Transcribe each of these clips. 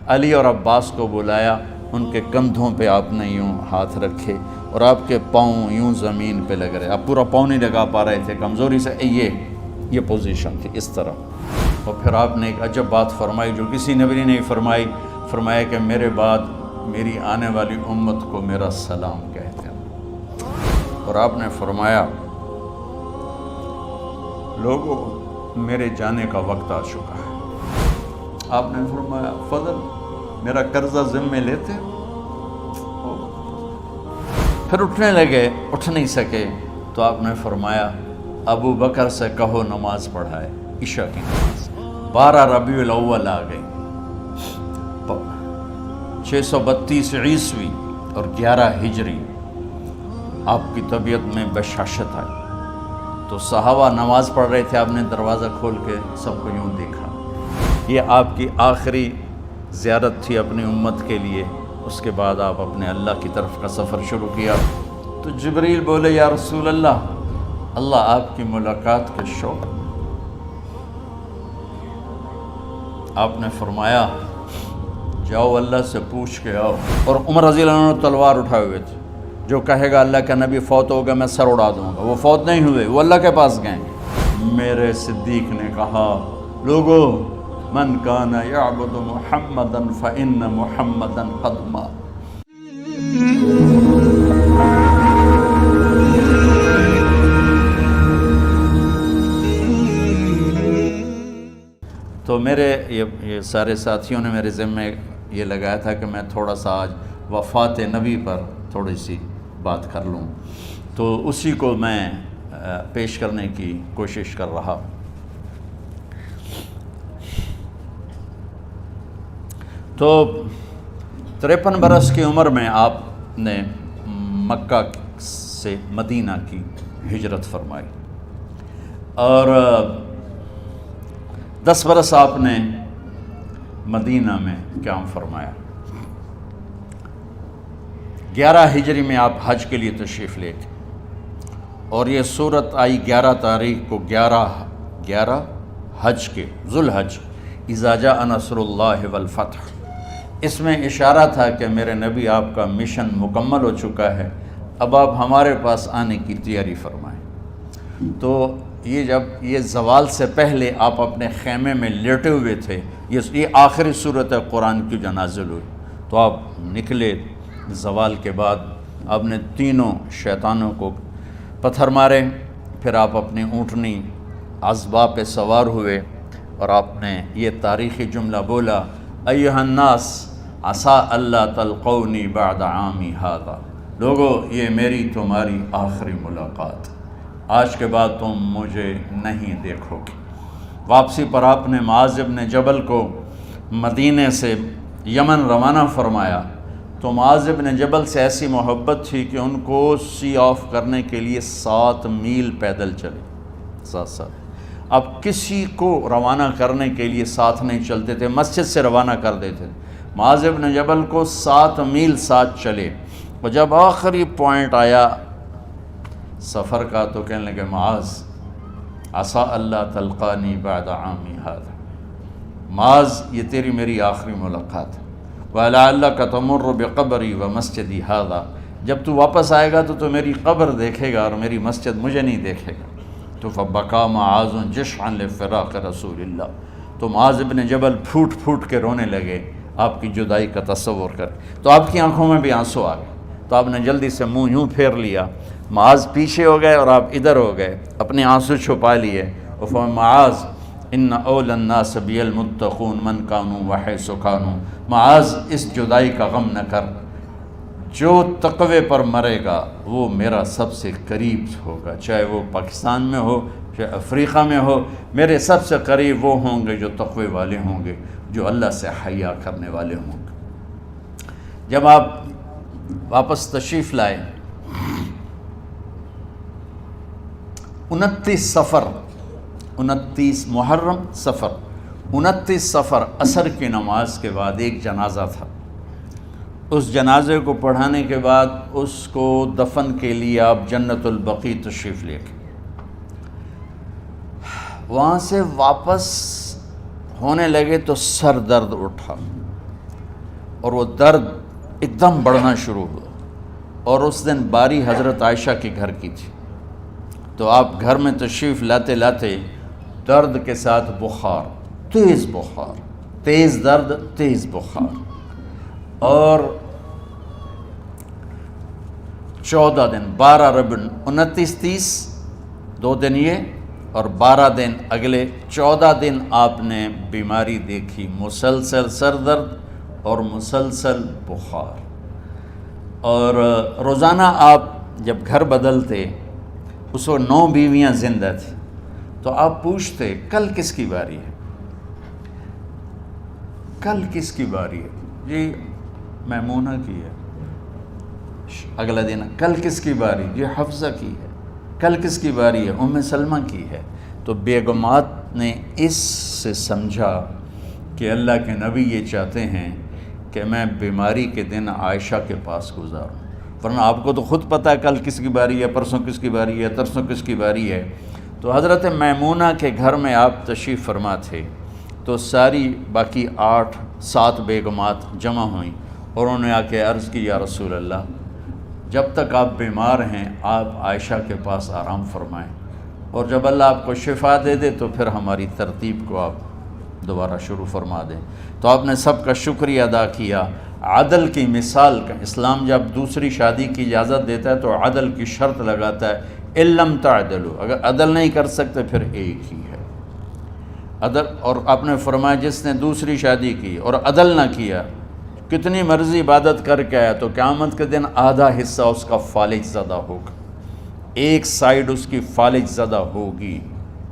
علی اور عباس کو بلایا، ان کے کندھوں پہ آپ نے یوں ہاتھ رکھے اور آپ کے پاؤں یوں زمین پہ لگ رہے، آپ پورا پاؤں نہیں لگا پا رہے تھے کمزوری سے، یہ پوزیشن تھی اس طرح۔ اور پھر آپ نے ایک عجب بات فرمائی جو کسی نبی نے نہیں فرمائی، فرمایا کہ میرے بعد میری آنے والی امت کو میرا سلام کہتے ہیں۔ اور آپ نے فرمایا لوگوں میرے جانے کا وقت آ چکا ہے۔ آپ نے فرمایا فضل میرا قرضہ ذمے لیتے ہو؟ پھر اٹھنے لگے، اٹھ نہیں سکے تو آپ نے فرمایا ابو بکر سے کہو نماز پڑھائے، عشاء کی نماز۔ 12 ربیع الاول آ گئی، 632 عیسوی اور 11 ہجری، آپ کی طبیعت میں بشاشت آئی تو صحابہ نماز پڑھ رہے تھے، آپ نے دروازہ کھول کے سب کو یوں دیکھا۔ یہ آپ کی آخری زیارت تھی اپنی امت کے لیے، اس کے بعد آپ اپنے اللہ کی طرف کا سفر شروع کیا۔ تو جبریل بولے یا رسول اللہ، اللہ آپ کی ملاقات کے شوق۔ آپ نے فرمایا جاؤ اللہ سے پوچھ کے آؤ۔ اور عمر رضی اللہ عنہ تلوار اٹھائے ہوئے تھے، جو کہے گا اللہ کا نبی فوت ہو گیا میں سر اڑا دوں گا، وہ فوت نہیں ہوئے، وہ اللہ کے پاس گئے۔ میرے صدیق نے کہا لوگو من کان یعبد محمدا فإن محمدا قد مات۔ تو میرے یہ سارے ساتھیوں نے میرے ذمے یہ لگایا تھا کہ میں تھوڑا سا آج وفات نبی پر تھوڑی سی بات کر لوں، تو اسی کو میں پیش کرنے کی کوشش کر رہا۔ تو 53 برس کی عمر میں آپ نے مکہ سے مدینہ کی ہجرت فرمائی، اور 10 برس آپ نے مدینہ میں قیام فرمایا۔ 11 ہجری میں آپ حج کے لیے تشریف لے گئے، اور یہ صورت آئی 11 تاریخ کو، 11 حج کے ذوالحج، اذا جاء نصر اللہ والفتح۔ اس میں اشارہ تھا کہ میرے نبی آپ کا مشن مکمل ہو چکا ہے، اب آپ ہمارے پاس آنے کی تیاری فرمائیں۔ تو یہ جب یہ زوال سے پہلے آپ اپنے خیمے میں لیٹے ہوئے تھے، یہ آخری صورت قرآن کی جو نازل ہوئی، تو آپ نکلے زوال کے بعد، آپ نے تینوں شیطانوں کو پتھر مارے، پھر آپ اپنی اونٹنی عذبہ پہ سوار ہوئے اور آپ نے یہ تاریخی جملہ بولا ایھا الناس عسیٰ اللہ تلقونی بعد عامی ھذا، لوگو یہ میری تمہاری آخری ملاقات، آج کے بعد تم مجھے نہیں دیکھو گے۔ واپسی پر آپ نے معاذ بن جبل کو مدینے سے یمن روانہ فرمایا، تو معاذ بن جبل سے ایسی محبت تھی کہ ان کو سی آف کرنے کے لیے 7 میل پیدل چلے، 7۔ اب کسی کو روانہ کرنے کے لیے ساتھ نہیں چلتے تھے، مسجد سے روانہ کر دیتے تھے، معاذ بن جبل کو 7 میل ساتھ چلے، اور جب آخری پوائنٹ آیا سفر کا تو کہنے لگے معاذ عسیٰ اللہ تلقانی بعد عامی ھذا، معاذ یہ تیری میری آخری ملاقات ہے، وَلَعَلَّكَ تَمُرُّ بِقَبْرِي وَمَسْجِدِي ھذا، جب تو واپس آئے گا تو میری قبر دیکھے گا اور میری مسجد مجھے نہیں دیکھے گا۔ تو فبکا معاذ جشعا لفراق رسول اللہ، تو معاذ بن جبل پھوٹ پھوٹ کے رونے لگے آپ کی جدائی کا تصور کر، تو آپ کی آنکھوں میں بھی آنسو آ گئے، تو آپ نے جلدی سے منہ یوں پھیر لیا، معاذ پیچھے ہو گئے اور آپ ادھر ہو گئے، اپنے آنسو چھپا لیے، اور فرمایا معاذ ان اولی الناس بی المتقون من کانوا وحیث کانوا، معاذ اس جدائی کا غم نہ کر، جو تقوی پر مرے گا وہ میرا سب سے قریب ہوگا، چاہے وہ پاکستان میں ہو چاہے افریقہ میں ہو، میرے سب سے قریب وہ ہوں گے جو تقوی والے ہوں گے، جو اللہ سے حیا کرنے والے ہوں گے۔ جب آپ واپس تشریف لائے 29 محرم صفر 29 صفر عصر کی نماز کے بعد ایک جنازہ تھا، اس جنازے کو پڑھانے کے بعد اس کو دفن کے لیے آپ جنت البقیع تشریف لے گئے۔ وہاں سے واپس ہونے لگے تو سر درد اٹھا، اور وہ درد ایک دم بڑھنا شروع ہوا، اور اس دن باری حضرت عائشہ کے گھر کی تھی، تو آپ گھر میں تشریف لاتے لاتے درد کے ساتھ بخار، تیز درد، تیز بخار، اور 14 دن 12 ربیع 29 30 2 دن یہ اور 12 دن اگلے 14 دن آپ نے بیماری دیکھی، مسلسل سر درد اور مسلسل بخار۔ اور روزانہ آپ جب گھر بدلتے، اس وقت 9 بیویاں زندہ تھیں، تو آپ پوچھتے کل کس کی باری ہے، کل کس کی باری ہے؟ جی میمونہ کی ہے۔ اگلا دن کل کس کی باری؟ جی حفصہ کی ہے۔ کل کس کی باری ہے؟ ام سلمہ کی ہے۔ تو بیگمات نے اس سے سمجھا کہ اللہ کے نبی یہ چاہتے ہیں کہ میں بیماری کے دن عائشہ کے پاس گزاروں، ورنہ آپ کو تو خود پتہ ہے کل کس کی باری ہے، پرسوں کس کی باری ہے، ترسوں کس کی باری ہے۔ تو حضرت میمونہ کے گھر میں آپ تشریف فرما تھے، تو ساری باقی 7 بیگمات جمع ہوئیں اور انہوں نے آ کے عرض کی، یا رسول اللہ، جب تک آپ بیمار ہیں آپ عائشہ کے پاس آرام فرمائیں، اور جب اللہ آپ کو شفا دے دے تو پھر ہماری ترتیب کو آپ دوبارہ شروع فرما دیں۔ تو آپ نے سب کا شکریہ ادا کیا۔ عدل کی مثال کا اسلام جب دوسری شادی کی اجازت دیتا ہے تو عدل کی شرط لگاتا ہے، اِلَّمْ تَعْدِلُوا، اگر عدل نہیں کر سکتے پھر ایک ہی ہے عدل۔ اور آپ نے فرمایا جس نے دوسری شادی کی اور عدل نہ کیا، کتنی مرضی عبادت کر کے آیا، تو قیامت کے دن آدھا حصہ اس کا فالج زدہ ہوگا، ایک سائیڈ اس کی فالج زدہ ہوگی،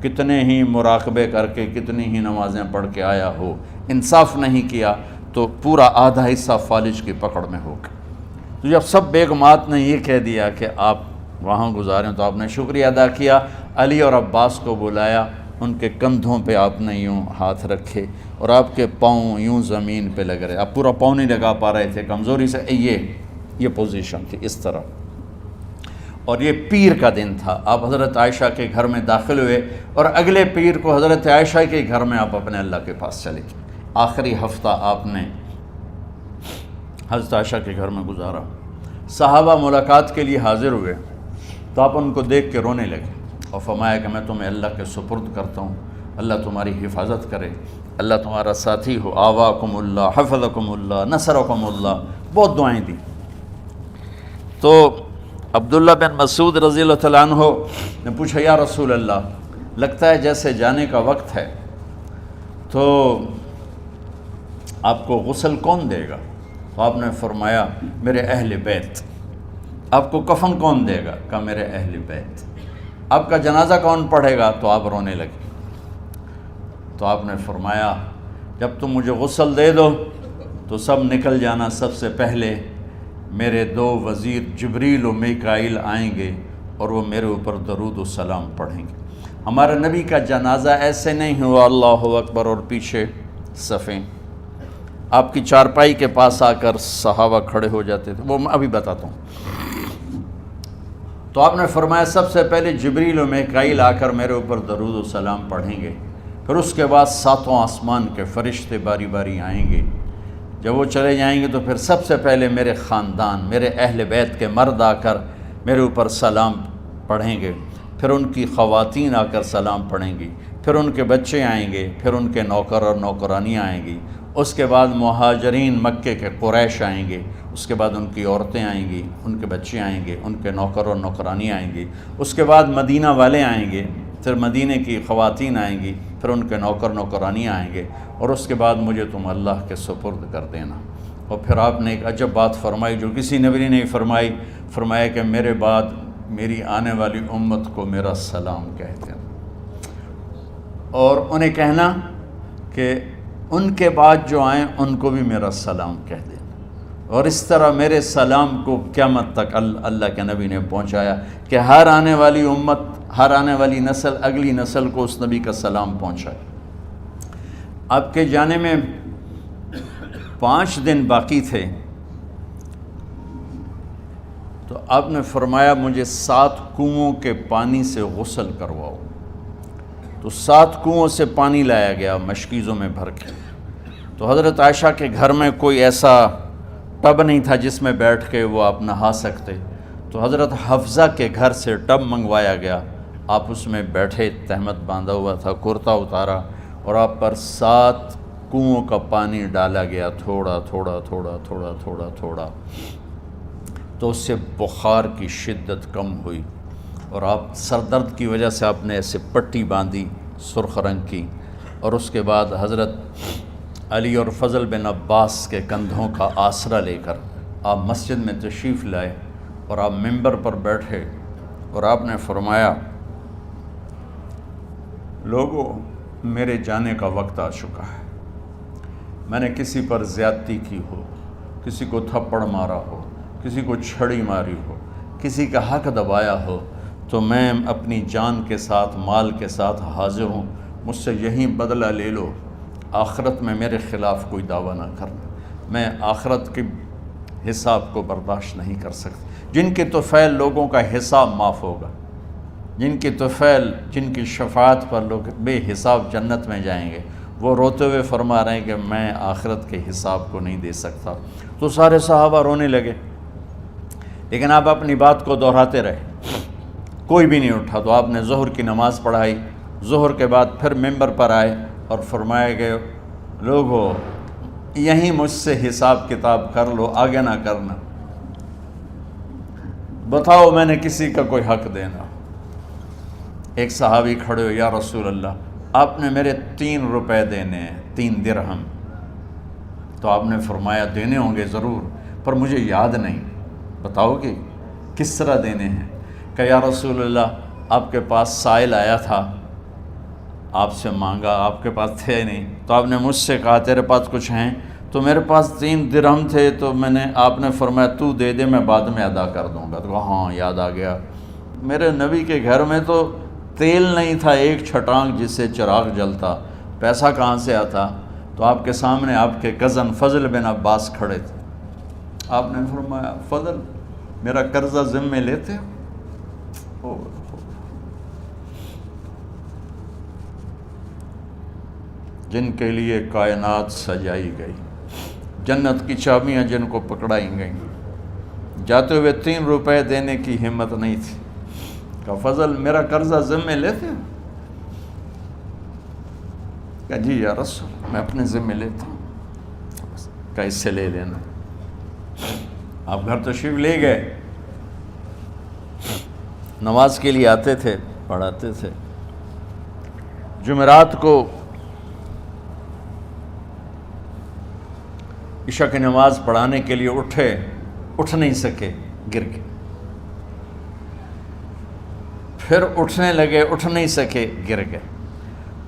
کتنے ہی مراقبے کر کے کتنی ہی نمازیں پڑھ کے آیا ہو، انصاف نہیں کیا تو پورا آدھا حصہ فالج کی پکڑ میں ہوگا۔ تو جب سب بیگمات نے یہ کہہ دیا کہ آپ وہاں گزاریں تو آپ نے شکریہ ادا کیا، علی اور عباس کو بلایا، ان کے کندھوں پہ آپ نے یوں ہاتھ رکھے اور آپ کے پاؤں یوں زمین پہ لگ رہے، آپ پورا پاؤں نہیں لگا پا رہے تھے کمزوری سے، یہ پوزیشن تھی اس طرح۔ اور یہ پیر کا دن تھا، آپ حضرت عائشہ کے گھر میں داخل ہوئے اور اگلے پیر کو حضرت عائشہ کے گھر میں آپ اپنے اللہ کے پاس چلے گئے۔ آخری ہفتہ آپ نے حضرت عائشہ کے گھر میں گزارا۔ صحابہ ملاقات کے لیے حاضر ہوئے تو آپ ان کو دیکھ کے رونے لگے اور فرمایا کہ میں تمہیں اللہ کے سپرد کرتا ہوں، اللہ تمہاری حفاظت کرے، اللہ تمہارا ساتھی ہو، آواکم اللہ، حفظکم اللہ، نصرکم اللہ، بہت دعائیں دی۔ تو عبداللہ بن مسعود رضی اللہ تعالیٰ عنہ نے پوچھا، یا رسول اللہ، لگتا ہے جیسے جانے کا وقت ہے، تو آپ کو غسل کون دے گا؟ تو آپ نے فرمایا میرے اہل بیت۔ آپ کو کفن کون دے گا؟ کہا میرے اہل بیت۔ آپ کا جنازہ کون پڑھے گا؟ تو آپ رونے لگے۔ تو آپ نے فرمایا جب تم مجھے غسل دے دو تو سب نکل جانا، سب سے پہلے میرے 2 وزیر جبریل و میکائیل آئیں گے اور وہ میرے اوپر درود و سلام پڑھیں گے۔ ہمارے نبی کا جنازہ ایسے نہیں ہوا اللہ اکبر اور پیچھے صفیں، آپ کی چارپائی کے پاس آ کر صحابہ کھڑے ہو جاتے تھے، وہ میں ابھی بتاتا ہوں۔ تو آپ نے فرمایا سب سے پہلے جبریل و میکائیل آ کر میرے اوپر درود و سلام پڑھیں گے، پھر اس کے بعد 7 آسمان کے فرشتے باری باری آئیں گے۔ جب وہ چلے جائیں گے تو پھر سب سے پہلے میرے خاندان، میرے اہل بیت کے مرد آ کر میرے اوپر سلام پڑھیں گے، پھر ان کی خواتین آ کر سلام پڑھیں گی، پھر ان کے بچے آئیں گے، پھر ان کے نوکر اور نوکرانیاں آئیں گی، اس کے بعد مہاجرین مکے کے قریش آئیں گے، اس کے بعد ان کی عورتیں آئیں گی، ان کے بچے آئیں گے، ان کے نوکر اور نوکرانی آئیں گی، اس کے بعد مدینہ والے آئیں گے، پھر مدینہ کی خواتین آئیں گی، پھر ان کے نوکر نوکرانی آئیں گے، اور اس کے بعد مجھے تم اللہ کے سپرد کر دینا۔ اور پھر آپ نے ایک عجب بات فرمائی جو کسی نبی نے نہیں فرمائی، فرمایا کہ میرے بعد میری آنے والی امت کو میرا سلام کہہ دینا، اور انہیں کہنا کہ ان کے بعد جو آئیں ان کو بھی میرا سلام کہہ دینا۔ اور اس طرح میرے سلام کو قیامت تک اللہ کے نبی نے پہنچایا کہ ہر آنے والی امت، ہر آنے والی نسل اگلی نسل کو اس نبی کا سلام پہنچائے۔ آپ کے جانے میں 5 دن باقی تھے تو آپ نے فرمایا مجھے 7 کنوؤں کے پانی سے غسل کرواؤ۔ تو 7 کنوؤں سے پانی لایا گیا مشکیزوں میں بھر کے، تو حضرت عائشہ کے گھر میں کوئی ایسا ٹب نہیں تھا جس میں بیٹھ کے وہ آپ نہا سکتے، تو حضرت حفصہ کے گھر سے ٹب منگوایا گیا، آپ اس میں بیٹھے، تہمت باندھا ہوا تھا، کرتا اتارا، اور آپ پر 7 کنوؤں کا پانی ڈالا گیا، تھوڑا تھوڑا تھوڑا تھوڑا تھوڑا تھوڑا، تو اس سے بخار کی شدت کم ہوئی، اور آپ سر درد کی وجہ سے آپ نے ایسے پٹی باندھی سرخ رنگ کی، اور اس کے بعد حضرت علی اور فضل بن عباس کے کندھوں کا آسرا لے کر آپ مسجد میں تشریف لائے، اور آپ منبر پر بیٹھے، اور آپ نے فرمایا، لوگوں، میرے جانے کا وقت آ چکا ہے، میں نے کسی پر زیادتی کی ہو، کسی کو تھپڑ مارا ہو، کسی کو چھڑی ماری ہو، کسی کا حق دبایا ہو، تو میں اپنی جان کے ساتھ، مال کے ساتھ حاضر ہوں، مجھ سے یہیں بدلہ لے لو، آخرت میں میرے خلاف کوئی دعویٰ نہ کرنا، میں آخرت کے حساب کو برداشت نہیں کر سکتا۔ جن کے طفیل لوگوں کا حساب معاف ہوگا، جن کے طفیل، جن کی شفاعت پر لوگ بے حساب جنت میں جائیں گے، وہ روتے ہوئے فرما رہے ہیں کہ میں آخرت کے حساب کو نہیں دے سکتا۔ تو سارے صحابہ رونے لگے، لیکن آپ اپنی بات کو دہراتے رہے، کوئی بھی نہیں اٹھا۔ تو آپ نے ظہر کی نماز پڑھائی، ظہر کے بعد پھر ممبر پر آئے اور فرمایا کہ لوگو، یہیں مجھ سے حساب کتاب کر لو، آگے نہ کرنا، بتاؤ میں نے کسی کا کوئی حق دینا۔ ایک صحابی کھڑے ہو، یا رسول اللہ، آپ نے میرے 3 روپے دینے ہیں، 3 درہم۔ تو آپ نے فرمایا دینے ہوں گے ضرور، پر مجھے یاد نہیں، بتاؤ کہ کس طرح دینے ہیں؟ کہ یا رسول اللہ، آپ کے پاس سائل آیا تھا، آپ سے مانگا، آپ کے پاس تھے نہیں، تو آپ نے مجھ سے کہا تیرے پاس کچھ ہیں؟ تو میرے پاس 3 درہم تھے، تو آپ نے فرمایا تو دے دے، میں بعد میں ادا کر دوں گا۔ تو کہا ہاں یاد آ گیا، میرے نبی کے گھر میں تو تیل نہیں تھا ایک چھٹانگ جس سے چراغ جلتا، پیسہ کہاں سے آتا؟ تو آپ کے سامنے آپ کے کزن فضل بن عباس کھڑے تھے، آپ نے فرمایا فضل، میرا قرضہ ذمے لیتے ہو؟ جن کے لیے کائنات سجائی گئی، جنت کی چابیاں جن کو پکڑائی گئیں، جاتے ہوئے 3 روپے دینے کی ہمت نہیں تھی۔ کہا فضل، میرا قرضہ ذمے لیتے ہو؟ کہا جی یا رسول، میں اپنے ذمے لیتا ہوں۔ کہا اس سے لے لینا۔ آپ گھر تشریف لے گئے، نماز کے لیے آتے تھے، پڑھاتے تھے۔ جمعرات کو عشاء کی نماز پڑھانے کے لیے اٹھ نہیں سکے، گر گئے، پھر اٹھنے لگے، اٹھ نہیں سکے، گر گئے،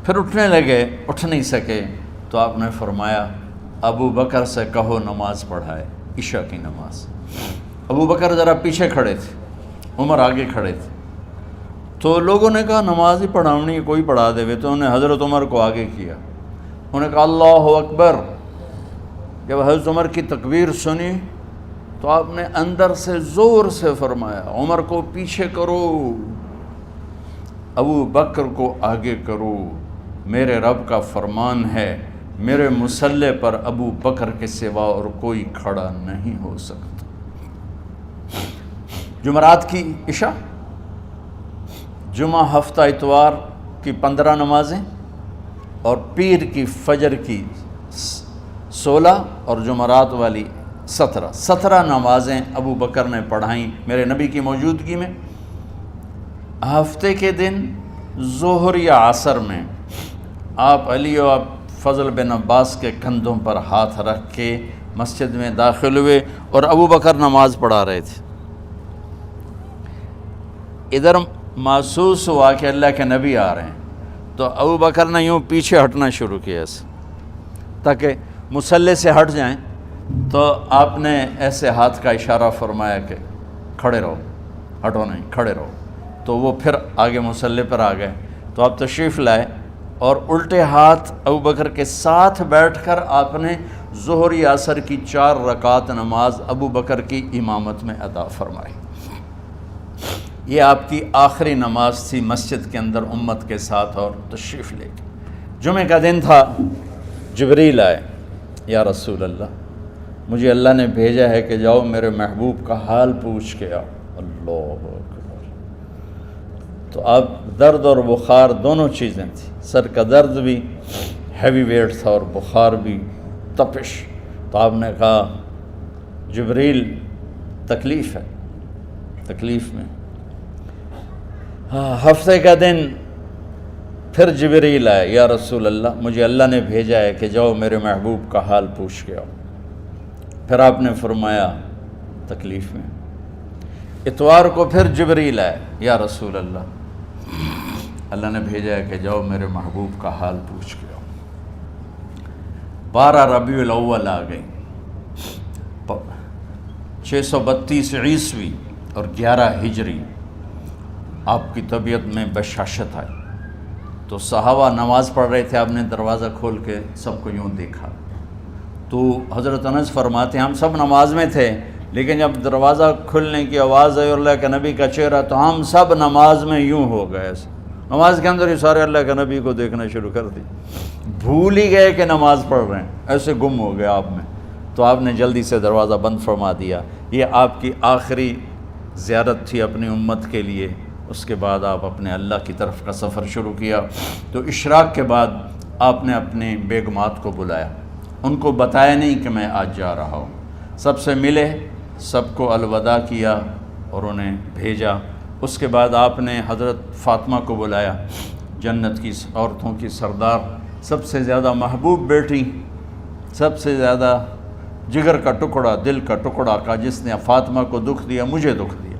پھر اٹھنے لگے، اٹھ نہیں سکے، تو آپ نے فرمایا ابو بکر سے کہو نماز پڑھائے، عشاء کی نماز۔ ابو بکر ذرا پیچھے کھڑے تھے، عمر آگے کھڑے تھے، تو لوگوں نے کہا نماز ہی پڑھاونی ہے، کوئی پڑھا دے، تو انہوں نے حضرت عمر کو آگے کیا، انہوں نے کہا اللہ اکبر۔ جب حضرت عمر کی تکبیر سنی تو آپ نے اندر سے زور سے فرمایا عمر کو پیچھے کرو، ابو بکر کو آگے کرو، میرے رب کا فرمان ہے، میرے مصلی پر ابو بکر کے سوا اور کوئی کھڑا نہیں ہو سکتا۔ جمعرات کی عشاء، جمعہ ہفتہ اتوار کی 15 نمازیں، اور پیر کی فجر کی 16 اور جمعرات والی 17 نمازیں ابو بکر نے پڑھائیں میرے نبی کی موجودگی میں۔ ہفتے کے دن ظہر یا عصر میں آپ علی و فضل بن عباس کے کندھوں پر ہاتھ رکھ کے مسجد میں داخل ہوئے اور ابو بکر نماز پڑھا رہے تھے۔ ادھر محسوس ہوا کہ اللہ کے نبی آ رہے ہیں، تو ابو بکر نے یوں پیچھے ہٹنا شروع کیا ایسے تاکہ مصلی سے ہٹ جائیں، تو آپ نے ایسے ہاتھ کا اشارہ فرمایا کہ کھڑے رہو، ہٹو نہیں، کھڑے رہو، تو وہ پھر آگے مصلی پر آ گئے۔ تو آپ تشریف لائے اور الٹے ہاتھ ابو بکر کے ساتھ بیٹھ کر آپ نے ظہر یا عصر کی 4 رکعت نماز ابو بکر کی امامت میں ادا فرمائی۔ یہ آپ کی آخری نماز تھی مسجد کے اندر امت کے ساتھ، اور تشریف لے کے جمعے کا دن تھا، جبریل آئے یا رسول اللہ مجھے اللہ نے بھیجا ہے کہ جاؤ میرے محبوب کا حال پوچھ کے آؤ۔ اللہ اکبر۔ تو اب درد اور بخار دونوں چیزیں تھیں، سر کا درد بھی ہیوی ویٹ تھا اور بخار بھی تپش۔ تو آپ نے کہا جبریل تکلیف ہے، تکلیف میں۔ ہفتے کا دن پھر جبریل آئے، یا رسول اللہ مجھے اللہ نے بھیجا ہے کہ جاؤ میرے محبوب کا حال پوچھ کے آؤ۔ پھر آپ نے فرمایا تکلیف میں۔ اتوار کو پھر جبریل آئے، یا رسول اللہ اللہ نے بھیجا ہے کہ جاؤ میرے محبوب کا حال پوچھ کے آؤ۔ 12 ربیع الاول آ گئی، 632 عیسوی اور 11 ہجری، آپ کی طبیعت میں بشاشت آئی۔ تو صحابہ نماز پڑھ رہے تھے، آپ نے دروازہ کھول کے سب کو یوں دیکھا۔ تو حضرت انس فرماتے ہیں ہم سب نماز میں تھے، لیکن جب دروازہ کھلنے کی آواز آئی اور اللہ کے نبی کا چہرہ، تو ہم سب نماز میں یوں ہو گئے، نماز کے اندر ہی سارے اللہ کے نبی کو دیکھنا شروع کر دی، بھول ہی گئے کہ نماز پڑھ رہے ہیں، ایسے گم ہو گئے آپ میں۔ تو آپ نے جلدی سے دروازہ بند فرما دیا۔ یہ آپ کی آخری زیارت تھی اپنی امت کے لیے۔ اس کے بعد آپ اپنے اللہ کی طرف کا سفر شروع کیا۔ تو اشراق کے بعد آپ نے اپنے بیگمات کو بلایا، ان کو بتایا نہیں کہ میں آج جا رہا ہوں، سب سے ملے، سب کو الوداع کیا اور انہیں بھیجا۔ اس کے بعد آپ نے حضرت فاطمہ کو بلایا، جنت کی عورتوں کی سردار، سب سے زیادہ محبوب بیٹی، سب سے زیادہ جگر کا ٹکڑا، دل کا ٹکڑا کا، جس نے فاطمہ کو دکھ دیا مجھے دکھ دیا،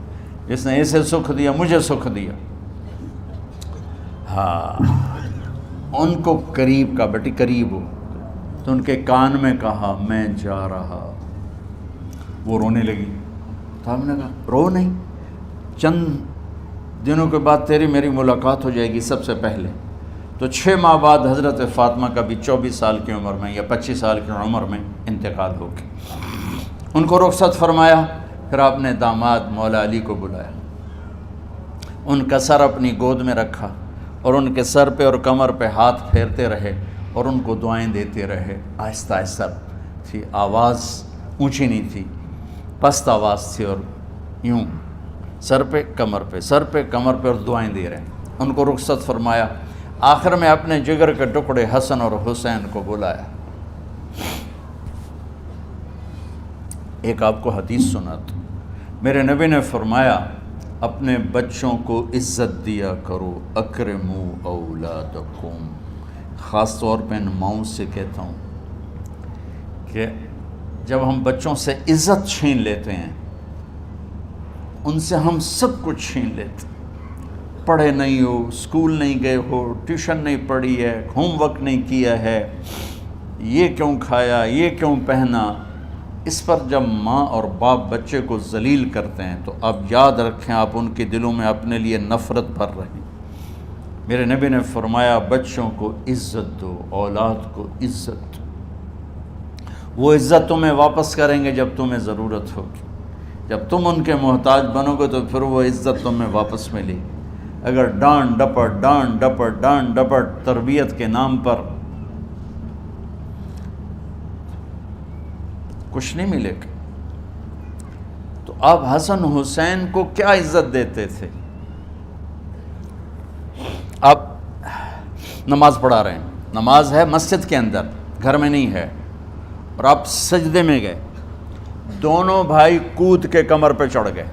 جس نے اسے سکھ دیا مجھے سکھ دیا۔ ہاں، ان کو قریب کا، بیٹی قریب ہو، تو ان کے کان میں کہا میں جا رہا۔ وہ رونے لگی، تو ہم نے کہا رو نہیں، چند دنوں کے بعد تیری میری ملاقات ہو جائے گی سب سے پہلے۔ تو 6 ماہ بعد حضرت فاطمہ کا بھی 24 سال کی عمر میں یا 25 سال کی عمر میں انتقال ہو گیا۔ ان کو رخصت فرمایا۔ پھر آپ نے داماد مولا علی کو بلایا، ان کا سر اپنی گود میں رکھا اور ان کے سر پہ اور کمر پہ ہاتھ پھیرتے رہے اور ان کو دعائیں دیتے رہے۔ آہستہ آہستہ تھی، آواز اونچی نہیں تھی، پست آواز تھی، اور یوں سر پہ کمر پہ، سر پہ کمر پہ، اور دعائیں دے رہے ہیں۔ ان کو رخصت فرمایا۔ آخر میں اپنے جگر کے ٹکڑے حسن اور حسین کو بلایا۔ ایک آپ کو حدیث سناتا، میرے نبی نے فرمایا اپنے بچوں کو عزت دیا کرو، اکرموا اولادکم۔ خاص طور پہ ان ماؤں سے کہتا ہوں کہ جب ہم بچوں سے عزت چھین لیتے ہیں، ان سے ہم سب کچھ چھین لیتے ہیں۔ پڑھے نہیں ہو، اسکول نہیں گئے ہو، ٹیوشن نہیں پڑھی ہے، ہوم ورک نہیں کیا ہے، یہ کیوں کھایا، یہ کیوں پہنا، اس پر جب ماں اور باپ بچے کو ذلیل کرتے ہیں تو اب یاد رکھیں آپ ان کے دلوں میں اپنے لیے نفرت بھر رہے ہیں۔ میرے نبی نے فرمایا بچوں کو عزت دو، اولاد کو عزت دو۔ وہ عزت تمہیں واپس کریں گے جب تمہیں ضرورت ہوگی، جب تم ان کے محتاج بنو گے تو پھر وہ عزت تمہیں واپس ملے گی۔ اگر ڈانٹ ڈپٹ تربیت کے نام پر کچھ نہیں ملے گا۔ تو آپ حسن حسین کو کیا عزت دیتے تھے؟ آپ نماز پڑھا رہے ہیں، نماز ہے مسجد کے اندر، گھر میں نہیں ہے، اور آپ سجدے میں گئے، دونوں بھائی کود کے کمر پہ چڑھ گئے۔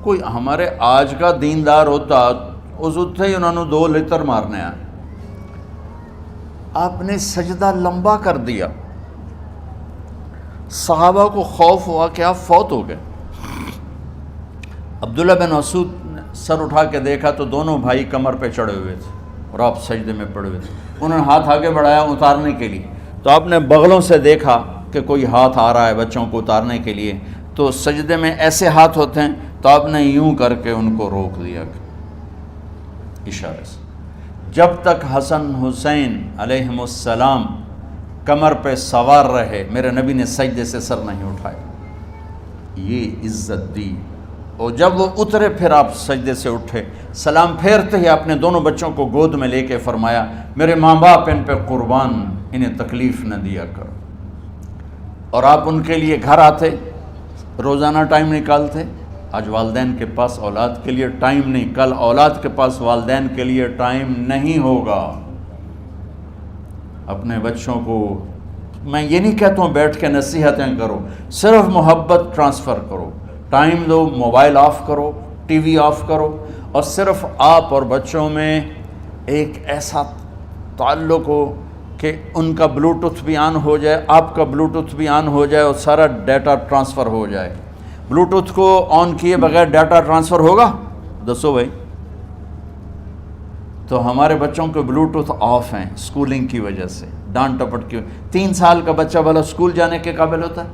کوئی ہمارے آج کا دیندار ہوتا اس اتھے ہی انہوں نے 2 لتر مارنے آئے، آپ نے سجدہ لمبا کر دیا۔ صحابہ کو خوف ہوا کہ آپ فوت ہو گئے۔ عبداللہ بن مسعود نے سر اٹھا کے دیکھا تو دونوں بھائی کمر پہ چڑھے ہوئے تھے اور آپ سجدے میں پڑے ہوئے تھے۔ انہوں نے ہاتھ آگے بڑھایا اتارنے کے لیے، تو آپ نے بغلوں سے دیکھا کہ کوئی ہاتھ آ رہا ہے بچوں کو اتارنے کے لیے، تو سجدے میں ایسے ہاتھ ہوتے ہیں، تو آپ نے یوں کر کے ان کو روک دیا اشارے سے۔ جب تک حسن حسین علیہم السلام کمر پہ سوار رہے میرے نبی نے سجدے سے سر نہیں اٹھایا، یہ عزت دی۔ اور جب وہ اترے پھر آپ سجدے سے اٹھے، سلام پھیرتے ہی آپ نے دونوں بچوں کو گود میں لے کے فرمایا میرے ماں باپ ان پہ قربان، انہیں تکلیف نہ دیا کرو۔ اور آپ ان کے لیے گھر آتے، روزانہ ٹائم نکالتے۔ آج والدین کے پاس اولاد کے لیے ٹائم نہیں، کل اولاد کے پاس والدین کے لیے ٹائم نہیں ہوگا۔ اپنے بچوں کو میں یہ نہیں کہتا ہوں بیٹھ کے نصیحتیں کرو، صرف محبت ٹرانسفر کرو، ٹائم دو، موبائل آف کرو، ٹی وی آف کرو، اور صرف آپ اور بچوں میں ایک ایسا تعلق ہو کہ ان کا بلوٹوتھ بھی آن ہو جائے، آپ کا بلوٹوتھ بھی آن ہو جائے، اور سارا ڈیٹا ٹرانسفر ہو جائے۔ بلوٹوتھ کو آن کیے بغیر ڈیٹا ٹرانسفر ہوگا؟ دسو بھائی۔ تو ہمارے بچوں کے بلوٹوتھ آف ہیں سکولنگ کی وجہ سے، ڈانٹ ٹپٹ کی۔ 3 سال کا بچہ بھلا سکول جانے کے قابل ہوتا ہے؟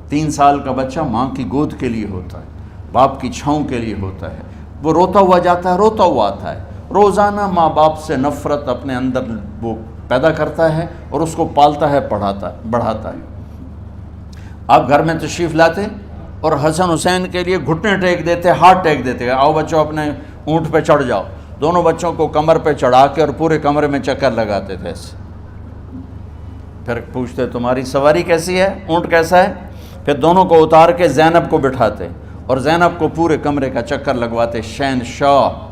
3 سال کا بچہ ماں کی گود کے لیے ہوتا ہے، باپ کی چھاؤں کے لیے ہوتا ہے، وہ روتا ہوا جاتا ہے، روتا ہوا آتا ہے، روزانہ ماں باپ سے نفرت اپنے اندر وہ پیدا کرتا ہے اور اس کو پالتا ہے، بڑھاتا ہے۔ آپ گھر میں تشریف لاتے اور حسن حسین کے لیے گھٹنے ٹیک دیتے، ہاتھ ٹیک دیتے، آؤ بچوں اپنے اونٹ پہ چڑھ جاؤ، دونوں بچوں کو کمر پہ چڑھا کے اور پورے کمرے میں چکر لگاتے تھے ایسے۔ پھر پوچھتے تمہاری سواری کیسی ہے، اونٹ کیسا ہے؟ پھر دونوں کو اتار کے زینب کو بٹھاتے اور زینب کو پورے کمرے کا چکر لگواتے۔ شہنشاہ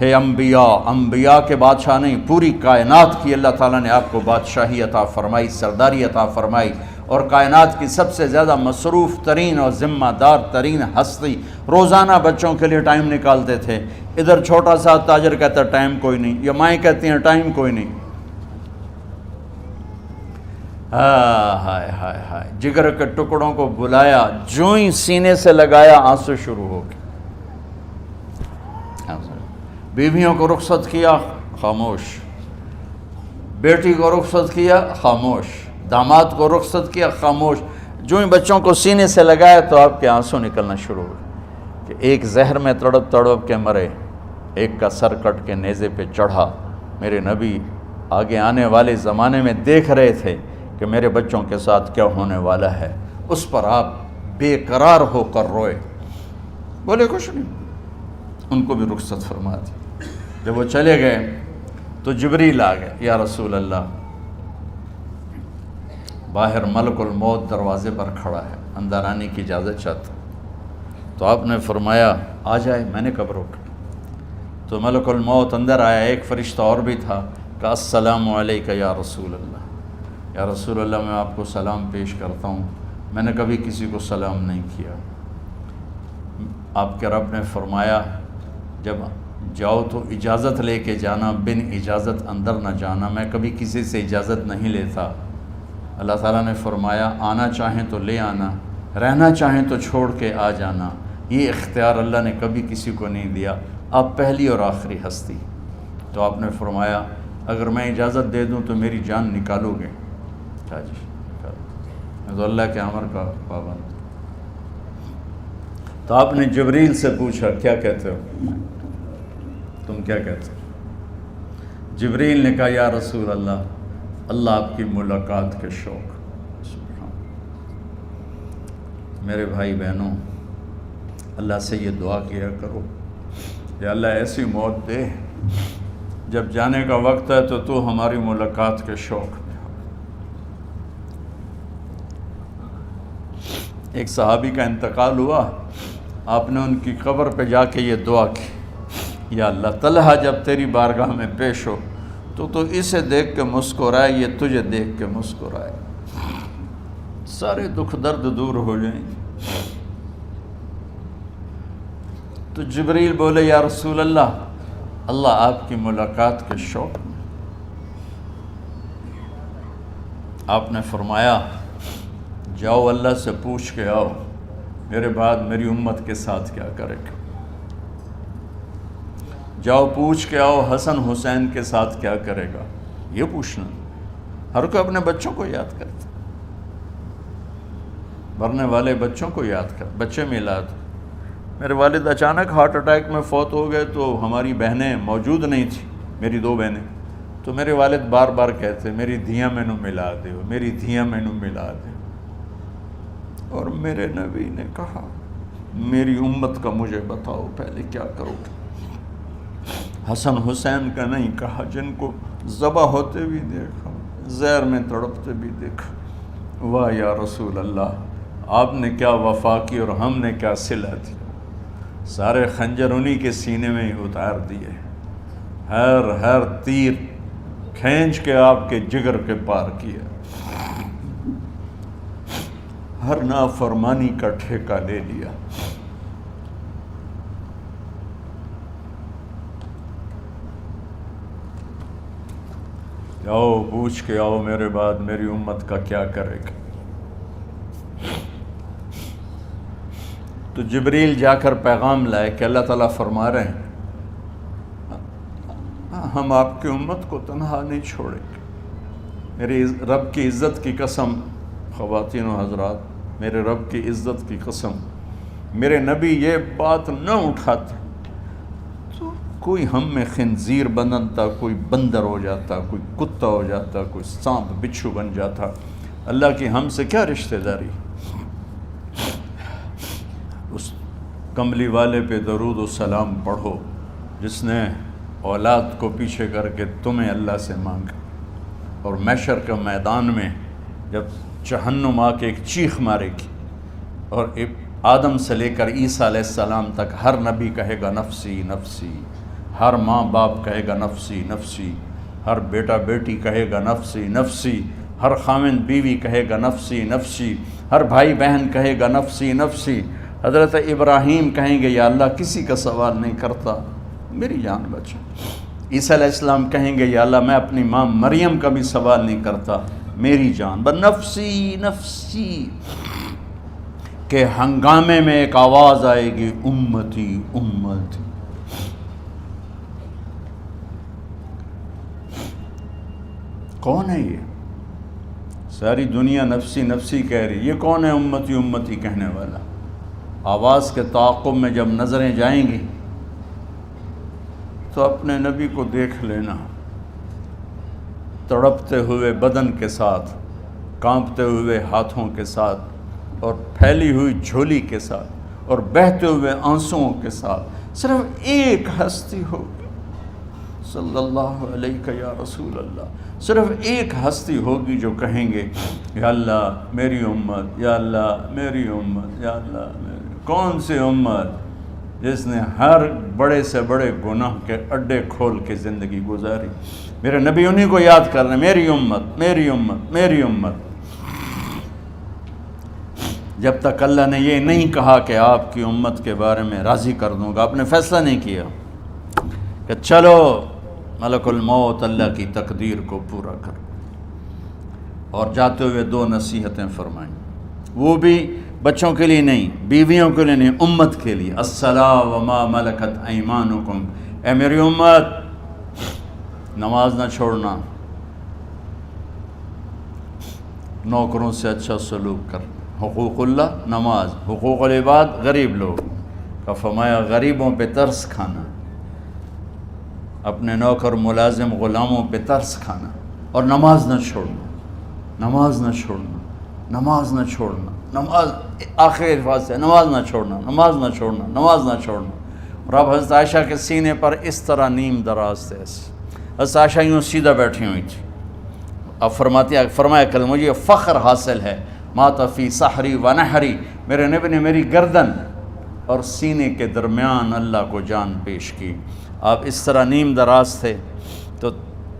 ہے انبیاء، انبیاء کے بادشاہ نہیں، پوری کائنات کی اللہ تعالیٰ نے آپ کو بادشاہی عطا فرمائی، سرداری عطا فرمائی، اور کائنات کی سب سے زیادہ مصروف ترین اور ذمہ دار ترین ہستی روزانہ بچوں کے لیے ٹائم نکالتے تھے۔ ادھر چھوٹا سا تاجر کہتا ہے ٹائم کوئی نہیں، یا مائیں کہتی ہیں ٹائم کوئی نہیں۔ ہائے ہائے ہائے، جگر کے ٹکڑوں کو بلایا، جو ہی سینے سے لگایا آنسو شروع ہو گئے۔ بیویوں کو رخصت کیا، خاموش۔ بیٹی کو رخصت کیا، خاموش۔ داماد کو رخصت کیا، خاموش۔ جو ہی بچوں کو سینے سے لگایا تو آپ کے آنسو نکلنا شروع ہوئے کہ ایک زہر میں تڑپ تڑپ کے مرے، ایک کا سر کٹ کے نیزے پہ چڑھا۔ میرے نبی آگے آنے والے زمانے میں دیکھ رہے تھے کہ میرے بچوں کے ساتھ کیا ہونے والا ہے، اس پر آپ بے قرار ہو کر روئے، بولے کچھ نہیں، ان کو بھی رخصت فرما دی۔ جب وہ چلے گئے تو جبریل آ گئے، یا رسول اللہ، باہر ملک الموت دروازے پر کھڑا ہے، اندر آنے کی اجازت چاہتا۔ تو آپ نے فرمایا آ جائے، میں نے کب روکا؟ تو ملک الموت اندر آیا، ایک فرشتہ اور بھی تھا، کہا السلام علیکہ یا رسول اللہ، یا رسول اللہ میں آپ کو سلام پیش کرتا ہوں، میں نے کبھی کسی کو سلام نہیں کیا۔ آپ کے رب نے فرمایا جب جاؤ تو اجازت لے کے جانا، بن اجازت اندر نہ جانا، میں کبھی کسی سے اجازت نہیں لیتا۔ اللہ تعالیٰ نے فرمایا آنا چاہیں تو لے آنا، رہنا چاہیں تو چھوڑ کے آ جانا، یہ اختیار اللہ نے کبھی کسی کو نہیں دیا، آپ پہلی اور آخری ہستی۔ تو آپ نے فرمایا اگر میں اجازت دے دوں تو میری جان نکالو گے؟ کہا جی میں تو اللہ کے امر کا پابند۔ تو آپ نے جبریل سے پوچھا کیا کہتے ہو، تم کیا کہتے ہو؟ جبریل نے کہا یا رسول اللہ، اللہ آپ کی ملاقات کے شوق۔ میرے بھائی بہنوں، اللہ سے یہ دعا کیا کرو کہ اللہ ایسی موت دے جب جانے کا وقت ہے تو ہماری ملاقات کے شوق میں ہو۔ ایک صحابی کا انتقال ہوا، آپ نے ان کی قبر پہ جا کے یہ دعا کی، یا اللہ طلحہ جب تیری بارگاہ میں پیش ہو تو اسے دیکھ کے مسکرائے، یہ تجھے دیکھ کے مسکرائے، سارے دکھ درد دور ہو جائیں۔ تو جبریل بولے یا رسول اللہ، اللہ آپ کی ملاقات کے شوق میں۔ آپ نے فرمایا جاؤ اللہ سے پوچھ کے آؤ میرے بعد میری امت کے ساتھ کیا کرے گا، جاؤ پوچھ کے آؤ حسن حسین کے ساتھ کیا کرے گا۔ یہ پوچھنا، ہر کوئی اپنے بچوں کو یاد کرتا، مرنے والے بچوں کو یاد کر، بچے میلاد۔ میرے والد اچانک ہارٹ اٹیک میں فوت ہو گئے تو ہماری بہنیں موجود نہیں تھیں، میری 2 بہنیں، تو میرے والد بار بار کہتے میری دھیاں مینوں ملا دیو، میری دھیاں مینوں ملا دیو۔ اور میرے نبی نے کہا میری امت کا مجھے بتاؤ پہلے کیا کرو گے۔ حسن حسین کا نہیں کہا، جن کو ذبح ہوتے بھی دیکھا، زہر میں تڑپتے بھی دیکھا۔ واہ یا رسول اللہ، آپ نے کیا وفا کی اور ہم نے کیا صلہ دی۔ سارے خنجر انہی کے سینے میں ہی اتار دیے، ہر تیر کھینچ کے آپ کے جگر کے پار کیا، ہر نافرمانی کا ٹھیکہ لے لیا۔ آؤ پوچھ کے آؤ میرے بعد میری امت کا کیا کرے گا۔ تو جبریل جا کر پیغام لائے کہ اللہ تعالیٰ فرما رہے ہیں ہم آپ کی امت کو تنہا نہیں چھوڑیں گے۔ میرے رب کی عزت کی قسم، خواتین و حضرات، میرے رب کی عزت کی قسم، میرے نبی یہ بات نہ اٹھاتے تو کوئی ہم میں خنزیر بنتا، کوئی بندر ہو جاتا، کوئی کتا ہو جاتا، کوئی سانپ بچھو بن جاتا۔ اللہ کی ہم سے کیا رشتہ داری؟ اس کملی والے پہ درود و سلام پڑھو جس نے اولاد کو پیچھے کر کے تمہیں اللہ سے مانگا، اور محشر کے میدان میں جب جہنم آ کے ایک چیخ مارے گی اور آدم سے لے کر عیسیٰ علیہ السلام تک ہر نبی کہے گا نفسی نفسی، ہر ماں باپ کہے گا نفسی نفسی، ہر بیٹا بیٹی کہے گا نفسی نفسی، ہر خاوند بیوی کہے گا نفسی نفسی، ہر بھائی بہن کہے گا نفسی نفسی۔ حضرت ابراہیم کہیں گے یا اللہ کسی کا سوال نہیں کرتا، میری جان بچا۔ عیسیٰ علیہ السلام کہیں گے یا اللہ میں اپنی ماں مریم کا بھی سوال نہیں کرتا، میری جان بس نفسی نفسی۔ کہ ہنگامے میں ایک آواز آئے گی امتی امتی۔ کون ہے یہ؟ ساری دنیا نفسی نفسی کہہ رہی، یہ کون ہے امتی امتی کہنے والا؟ آواز کے تعاقب میں جب نظریں جائیں گی تو اپنے نبی کو دیکھ لینا، تڑپتے ہوئے بدن کے ساتھ، کانپتے ہوئے ہاتھوں کے ساتھ، اور پھیلی ہوئی جھولی کے ساتھ، اور بہتے ہوئے آنسوؤں کے ساتھ۔ صرف ایک ہستی ہوگی، صلی اللہ علیہ یا رسول اللہ، صرف ایک ہستی ہوگی جو کہیں گے یا اللہ میری امت، یا اللہ میری امت، یا اللہ میری۔ کون سی امت؟ جس نے ہر بڑے سے بڑے گناہ کے اڈے کھول کے زندگی گزاری۔ میرے نبی انہی کو یاد کر رہے ہیں، میری امت میری امت میری امت۔ جب تک اللہ نے یہ نہیں کہا کہ آپ کی امت کے بارے میں راضی کر دوں گا، آپ نے فیصلہ نہیں کیا کہ چلو ملک الموت اللہ کی تقدیر کو پورا کر، اور جاتے ہوئے 2 نصیحتیں فرمائیں، وہ بھی بچوں کے لیے نہیں، بیویوں کے لیے نہیں، امت کے لیے۔ الصلاۃ وما ملکت ایمانکم، اے میری امت نماز نہ چھوڑنا، نوکروں سے اچھا سلوک کر، حقوق اللہ نماز، حقوق العباد غریب لوگ کا فرمایا غریبوں پہ ترس کھانا، اپنے نوکر ملازم غلاموں پہ ترس کھانا، اور نماز نہ چھوڑنا، نماز نہ چھوڑنا، نماز نہ چھوڑنا، نماز آخری الفاظ سے نماز نہ چھوڑنا، نماز نہ چھوڑنا، نماز نہ چھوڑنا۔ اور اب حضرت عائشہ کے سینے پر اس طرح نیم دراز تھے، حضرت عائشہ یوں سیدھا بیٹھی ہوئی تھی۔ اب فرمایا کہ مجھے فخر حاصل ہے، مات فی سحری و نحری، میرے نبی نے میری گردن اور سینے کے درمیان اللہ کو جان پیش کی۔ آپ اس طرح نیم دراز تھے تو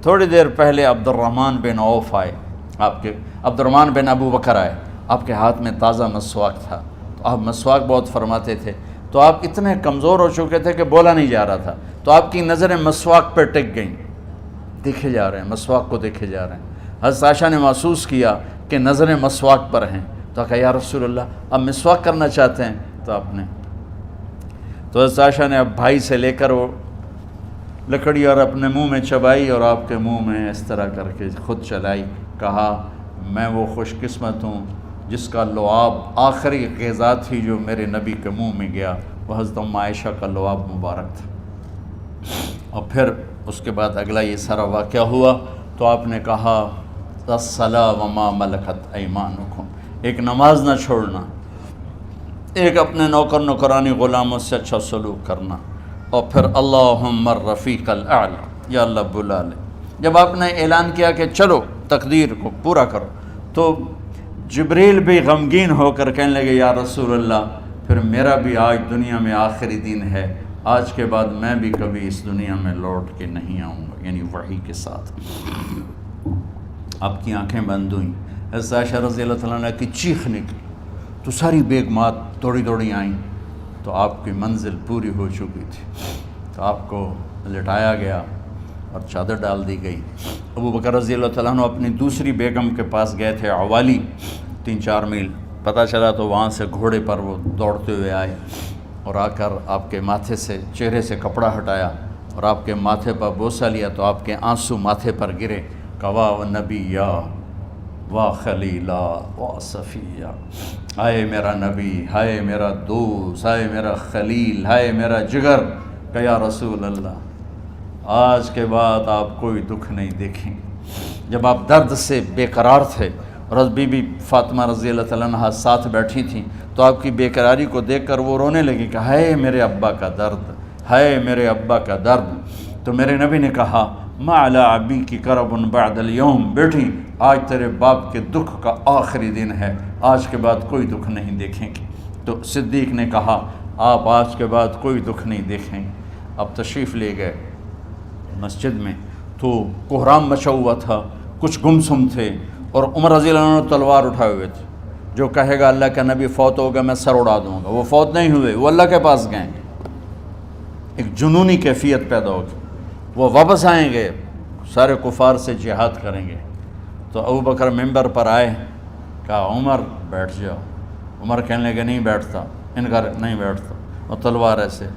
تھوڑی دیر پہلے عبد الرحمن بن عوف آئے، عبد الرحمن بن ابو بکر آئے، آپ کے ہاتھ میں تازہ مسواک تھا، تو آپ مسواک بہت فرماتے تھے، تو آپ اتنے کمزور ہو چکے تھے کہ بولا نہیں جا رہا تھا، تو آپ کی نظریں مسواک پہ ٹک گئیں، دیکھے جا رہے ہیں، مسواک کو دیکھے جا رہے ہیں۔ حضرت عائشہ نے محسوس کیا کہ نظریں مسواک پر ہیں، تو کہا یا رسول اللہ اب مسواک کرنا چاہتے ہیں، تو آپ نے تو حضرت عائشہ نے اب بھائی سے لے کر وہ لکڑی اور اپنے منہ میں چبائی، اور آپ کے منہ میں اس طرح کر کے خود چلائی، کہا میں وہ خوش قسمت ہوں جس کا لعاب آخری غذا تھی جو میرے نبی کے منہ میں گیا، وہ حضرت ام عائشہ کا لعاب مبارک تھا۔ اور پھر اس کے بعد اگلا یہ سارا واقعہ ہوا، تو آپ نے کہا الصلاۃ وما ملکت ایمانکم، ایک نماز نہ چھوڑنا، ایک اپنے نوکر نوکرانی غلاموں سے اچھا سلوک کرنا، اور پھر اللہم الرفیق الاعلی، یا اللہ بلا لے جب آپ نے اعلان کیا کہ چلو تقدیر کو پورا کرو، تو جبریل بھی غمگین ہو کر کہنے لگے یا رسول اللہ پھر میرا بھی آج دنیا میں آخری دن ہے، آج کے بعد میں بھی کبھی اس دنیا میں لوٹ کے نہیں آؤں گا، یعنی وحی کے ساتھ۔ آپ کی آنکھیں بند ہوئیں، حضرت عائشہ رضی اللہ تعالیٰ عنہ کی چیخ نکلی تو ساری بیگمات دوڑی آئیں، تو آپ کی منزل پوری ہو چکی تھی، تو آپ کو لٹایا گیا اور چادر ڈال دی گئی۔ ابو بکر رضی اللہ تعالیٰ عنہ اپنی دوسری بیگم کے پاس گئے تھے عوالی، 3-4 میل، پتہ چلا تو وہاں سے گھوڑے پر وہ دوڑتے ہوئے آئے اور آ کر آپ کے ماتھے سے چہرے سے کپڑا ہٹایا اور آپ کے ماتھے پر بوسہ لیا تو آپ کے آنسو ماتھے پر گرے، کوا و نبیہ وا خلیلا وا صفیہ، ہائے میرا نبی، ہائے میرا دوست، ہائے میرا خلیل، ہائے میرا جگر، کہ یا رسول اللہ آج کے بعد آپ کوئی دکھ نہیں دیکھیں گے۔ جب آپ درد سے بے قرار تھے اور بی بی فاطمہ رضی اللہ تعالیٰ عنہ ساتھ بیٹھی تھیں تو آپ کی بے قراری کو دیکھ کر وہ رونے لگی کہ ہائے میرے ابا کا درد، ہائے میرے ابا کا درد۔ تو میرے نبی نے کہا ما علی ابی کی کرب بعد اليوم، بیٹی آج تیرے باپ کے دکھ کا آخری دن ہے، آج کے بعد کوئی دکھ نہیں دیکھیں گے۔ تو صدیق نے کہا آپ آج کے بعد کوئی دکھ نہیں دیکھیں گے۔ اب تشریف لے گئے مسجد میں تو کوہرام مچا ہوا تھا، کچھ گمسم تھے اور عمر رضی اللہ عنہ تلوار اٹھائے ہوئے تھے، جو کہے گا اللہ کا نبی فوت ہوگا میں سر اڑا دوں گا، وہ فوت نہیں ہوئے، وہ اللہ کے پاس گئے، ایک جنونی کیفیت پیدا ہوگی، وہ واپس آئیں گے، سارے کفار سے جہاد کریں گے۔ تو ابو بکر ممبر پر آئے، کہا عمر بیٹھ جاؤ، عمر کہنے لگے نہیں بیٹھتا، انکار نہیں بیٹھتا، اور تلوار ایسے،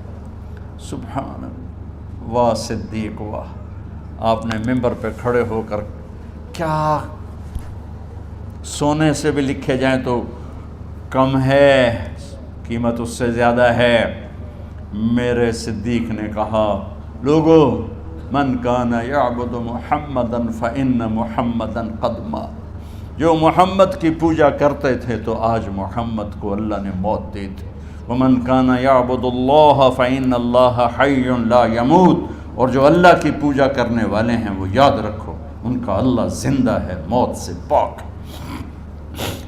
سبحان اللہ، واہ صدیق واہ۔ آپ نے ممبر پہ کھڑے ہو کر کیا سونے سے بھی لکھے جائیں تو کم ہے، قیمت اس سے زیادہ ہے، میرے صدیق نے کہا لوگو من کان یعبد محمدا فإن محمدا قد مات، جو محمد کی پوجا کرتے تھے تو آج محمد کو اللہ نے موت دی تھی، ومن کان یعبد اللہ فإن اللہ حی لا یموت، اور جو اللہ کی پوجا کرنے والے ہیں وہ یاد رکھو ان کا اللہ زندہ ہے، موت سے پاک۔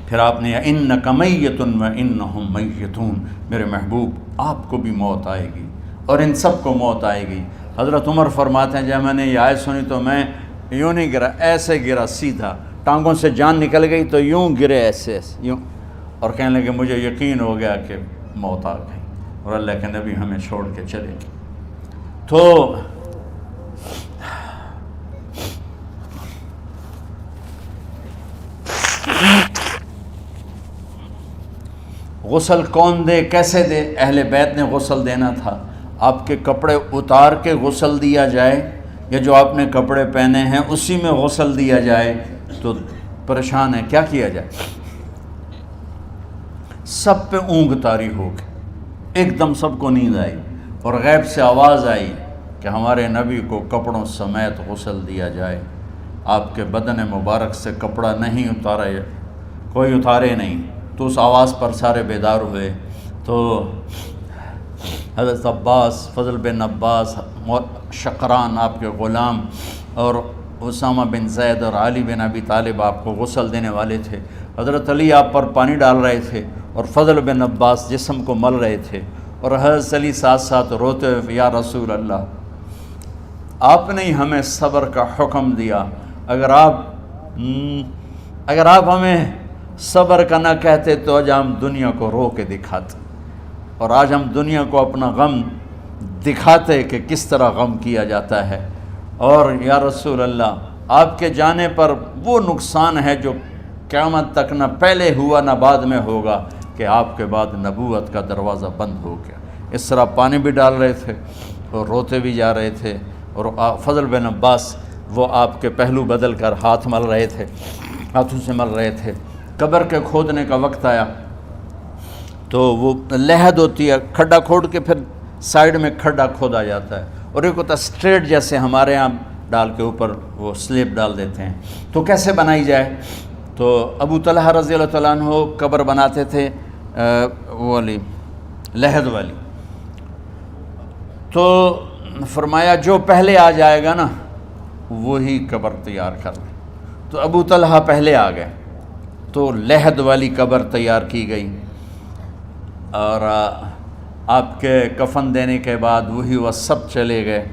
پھر آپ نے انک میت وانہم میتون، میرے محبوب آپ کو بھی موت آئے گی اور ان سب کو موت آئے گی۔ حضرت عمر فرماتے ہیں جب میں نے یہ آیت سنی تو میں یوں نہیں گرا، ایسے گرا سیدھا، ٹانگوں سے جان نکل گئی تو یوں گرے ایسے یوں، اور کہنے لگے مجھے یقین ہو گیا کہ موت آ گئی اور اللہ کے نبی ہمیں چھوڑ کے چلے گئے۔ تو غسل کون دے، کیسے دے؟ اہل بیت نے غسل دینا تھا۔ آپ کے کپڑے اتار کے غسل دیا جائے یا جو آپ نے کپڑے پہنے ہیں اسی میں غسل دیا جائے تو پریشان ہے، کیا کیا جائے؟ سب پہ اونگ طاری ہو گئی، ایک دم سب کو نیند آئی اور غیب سے آواز آئی کہ ہمارے نبی کو کپڑوں سمیت غسل دیا جائے۔ آپ کے بدن مبارک سے کپڑا نہیں اتارا، کوئی اتارے نہیں، تو اس آواز پر سارے بیدار ہوئے۔ تو حضرت عباس، فضل بن عباس، شقران آپ کے غلام، اور اسامہ بن زید اور علی بن ابی طالب آپ کو غسل دینے والے تھے۔ حضرت علی آپ پر پانی ڈال رہے تھے اور فضل بن عباس جسم کو مل رہے تھے، اور حضرت علی ساتھ ساتھ روتے ہوئے یا رسول اللہ آپ نے ہی ہمیں صبر کا حکم دیا، اگر آپ ہمیں صبر کا نہ کہتے تو آج ہم دنیا کو رو کے دکھاتے، اور آج ہم دنیا کو اپنا غم دکھاتے کہ کس طرح غم کیا جاتا ہے۔ اور یا رسول اللہ آپ کے جانے پر وہ نقصان ہے جو قیامت تک نہ پہلے ہوا نہ بعد میں ہوگا، کہ آپ کے بعد نبوت کا دروازہ بند ہو گیا۔ اس طرح پانی بھی ڈال رہے تھے اور روتے بھی جا رہے تھے، اور فضل بن عباس وہ آپ کے پہلو بدل کر ہاتھ مل رہے تھے، ہاتھوں سے مل رہے تھے۔ قبر کے کھودنے کا وقت آیا تو وہ لحد ہوتی ہے، کھڈا کھود کے پھر سائیڈ میں کھڈا کھودا جاتا ہے، اور ایک ہوتا اسٹریٹ جیسے ہمارے ہاں ڈال کے اوپر وہ سلیب ڈال دیتے ہیں، تو کیسے بنائی جائے؟ تو ابو طلحہ رضی اللہ تعالیٰ عنہ قبر بناتے تھے وہ والی لحد والی، تو فرمایا جو پہلے آ جائے گا نا وہی قبر تیار کر لیں۔ تو ابو طلحہ پہلے آ گئے، تو لحد والی قبر تیار کی گئی، اور آپ کے کفن دینے کے بعد وہی وہ سب چلے گئے۔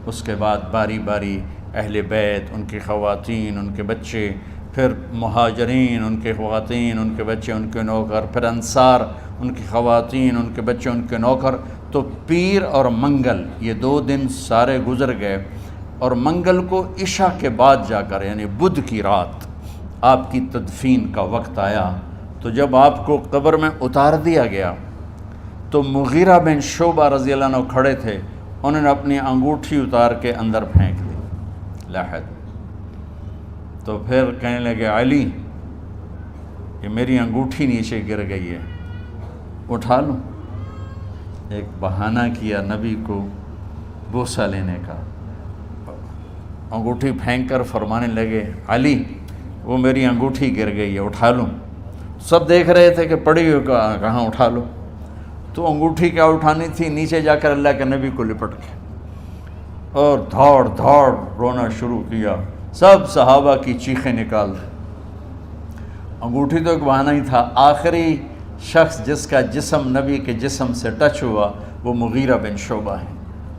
اس کے بعد باری باری اہل بیت، ان کی خواتین، ان کے بچے، پھر مہاجرین، ان کے خواتین، ان کے بچے، ان کے نوکر، پھر انصار، ان کی خواتین، ان کے بچے، ان کے نوکر۔ تو پیر اور منگل یہ 2 دن سارے گزر گئے، اور منگل کو عشاء کے بعد جا کر یعنی بدھ کی رات آپ کی تدفین کا وقت آیا۔ تو جب آپ کو قبر میں اتار دیا گیا تو مغیرہ بن شعبہ رضی اللہ عنہ کھڑے تھے، انہوں نے اپنی انگوٹھی اتار کے اندر پھینک دی لحد۔ تو پھر کہنے لگے علی یہ میری انگوٹھی نیچے گر گئی ہے، اٹھا لوں؟ ایک بہانہ کیا نبی کو بوسہ لینے کا، انگوٹھی پھینک کر فرمانے لگے علی وہ میری انگوٹھی گر گئی ہے، اٹھا لوں؟ سب دیکھ رہے تھے کہ پڑی ہوئی کہاں اٹھا لو۔ تو انگوٹھی کیا اٹھانی تھی، نیچے جا کر اللہ کے نبی کو لپٹ کے اور دھاڑ دھاڑ رونا شروع کیا، سب صحابہ کی چیخیں نکال دی۔ انگوٹھی تو ایک بہانہ ہی تھا، آخری شخص جس کا جسم نبی کے جسم سے ٹچ ہوا وہ مغیرہ بن شعبہ ہیں۔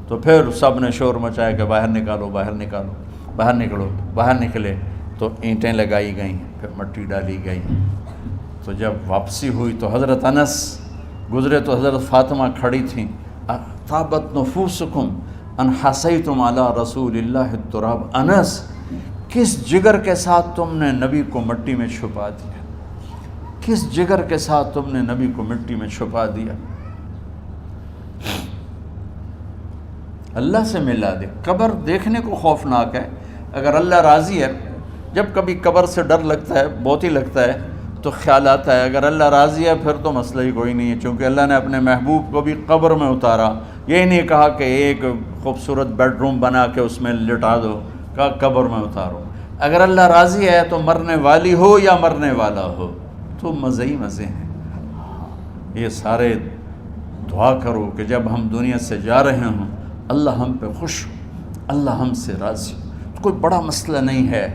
تو پھر سب نے شور مچایا کہ باہر نکالو، باہر نکالو، باہر نکلو، باہر نکلے۔ تو اینٹیں لگائی گئیں، پھر مٹی ڈالی گئی۔ تو جب واپسی ہوئی تو حضرت انس گزرے تو حضرت فاطمہ کھڑی تھیں، طابت نفوسکم ان حسیتم علی رسول اللہ التراب۔ انس کس جگر کے ساتھ تم نے نبی کو مٹی میں چھپا دیا، کس جگر کے ساتھ تم نے نبی کو مٹی میں چھپا دیا۔ اللہ سے ملا دے۔ قبر دیکھنے کو خوفناک ہے، اگر اللہ راضی ہے، جب کبھی قبر سے ڈر لگتا ہے، بہت ہی لگتا ہے، تو خیال آتا ہے اگر اللہ راضی ہے پھر تو مسئلہ ہی کوئی نہیں ہے، چونکہ اللہ نے اپنے محبوب کو بھی قبر میں اتارا۔ یہ نہیں کہا کہ ایک خوبصورت بیڈ روم بنا کے اس میں لٹا دو، کہا قبر میں اتارو۔ اگر اللہ راضی ہے تو مرنے والی ہو یا مرنے والا ہو تو مزے ہی مزے ہیں۔ یہ سارے دعا کرو کہ جب ہم دنیا سے جا رہے ہوں اللہ ہم پہ خوش ہو، اللہ ہم سے راضی ہو۔ کوئی بڑا مسئلہ نہیں ہے،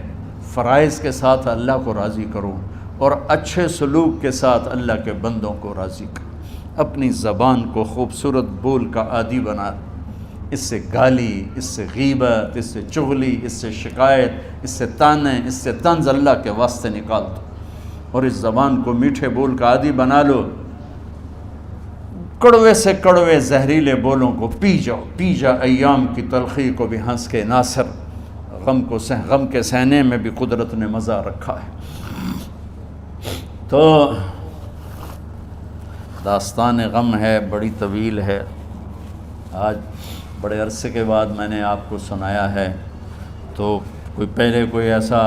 فرائض کے ساتھ اللہ کو راضی کرو اور اچھے سلوک کے ساتھ اللہ کے بندوں کو راضی کرو۔ اپنی زبان کو خوبصورت بول کا عادی بنا، اس سے گالی، اس سے غیبت، اس سے چغلی، اس سے شکایت، اس سے تانے، اس سے طنز اللہ کے واسطے نکال دو، اور اس زبان کو میٹھے بول کا عادی بنا لو۔ کڑوے سے کڑوے زہریلے بولوں کو پی جاؤ، پی جا ایام کی تلخی کو بھی ہنس کے ناصر، غم کے سہنے میں بھی قدرت نے مزہ رکھا ہے۔ تو داستان غم ہے، بڑی طویل ہے، آج بڑے عرصے کے بعد میں نے آپ کو سنایا ہے، تو کوئی ایسا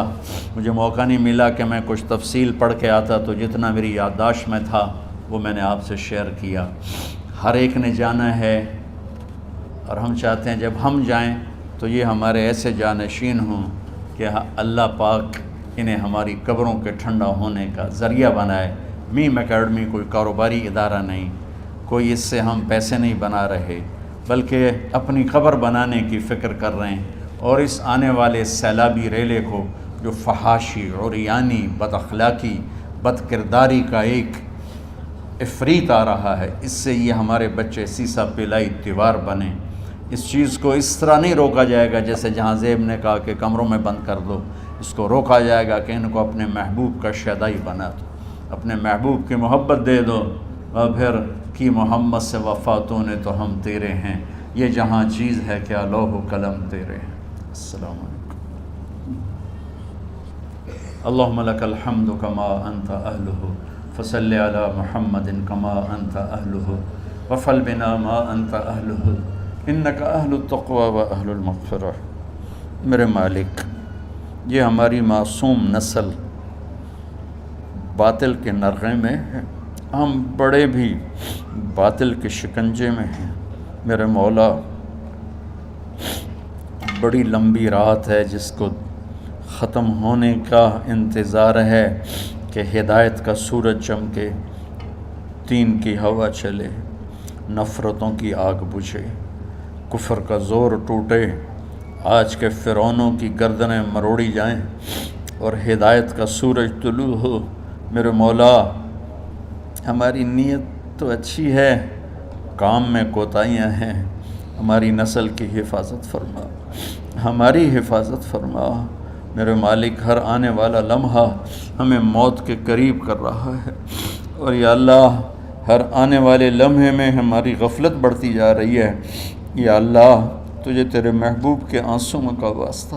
مجھے موقع نہیں ملا کہ میں کچھ تفصیل پڑھ کے آتا، تو جتنا میری یادداشت میں تھا وہ میں نے آپ سے شیئر کیا۔ ہر ایک نے جانا ہے، اور ہم چاہتے ہیں جب ہم جائیں تو یہ ہمارے ایسے جانشین ہوں کہ اللہ پاک انہیں ہماری قبروں کے ٹھنڈا ہونے کا ذریعہ بنائے۔ میم اکیڈمی کوئی کاروباری ادارہ نہیں، کوئی اس سے ہم پیسے نہیں بنا رہے، بلکہ اپنی قبر بنانے کی فکر کر رہے ہیں، اور اس آنے والے سیلابی ریلے کو جو فحاشی، عریانی، بد اخلاقی، بد کرداری کا ایک افریت آ رہا ہے، اس سے یہ ہمارے بچے سیسا پلائی دیوار بنیں۔ اس چیز کو اس طرح نہیں روکا جائے گا جیسے جہاں زیب نے کہا کہ کمروں میں بند کر دو، اس کو روکا جائے گا کہ ان کو اپنے محبوب کا شیدائی بنا دو، اپنے محبوب کی محبت دے دو، اور پھر کی محمد سے وفاتوں نے تو ہم تیرے ہیں، یہ جہاں چیز ہے کیا لوح و قلم تیرے ہیں۔ السلام علیکم۔ اللہم لک الحمد کما انت اہلہ فصل علی محمد کما انت اہلہ وفعل بنا ما انت اہلہ انک اہل التقوی و اہل المغفرہ۔ میرے مالک، یہ ہماری معصوم نسل باطل کے نرغے میں ہے، ہم بڑے بھی باطل کے شکنجے میں ہیں۔ میرے مولا، بڑی لمبی رات ہے جس کو ختم ہونے کا انتظار ہے کہ ہدایت کا سورج چمکے، دین کی ہوا چلے، نفرتوں کی آگ بجھے، کفر کا زور ٹوٹے، آج کے فرعونوں کی گردنیں مروڑی جائیں اور ہدایت کا سورج طلوع ہو۔ میرے مولا ہماری نیت تو اچھی ہے، کام میں کوتاہیاں ہیں، ہماری نسل کی حفاظت فرما، ہماری حفاظت فرما۔ میرے مالک ہر آنے والا لمحہ ہمیں موت کے قریب کر رہا ہے، اور یا اللہ ہر آنے والے لمحے میں ہماری غفلت بڑھتی جا رہی ہے۔ یا اللہ تجھے تیرے محبوب کے آنسوں کا واسطہ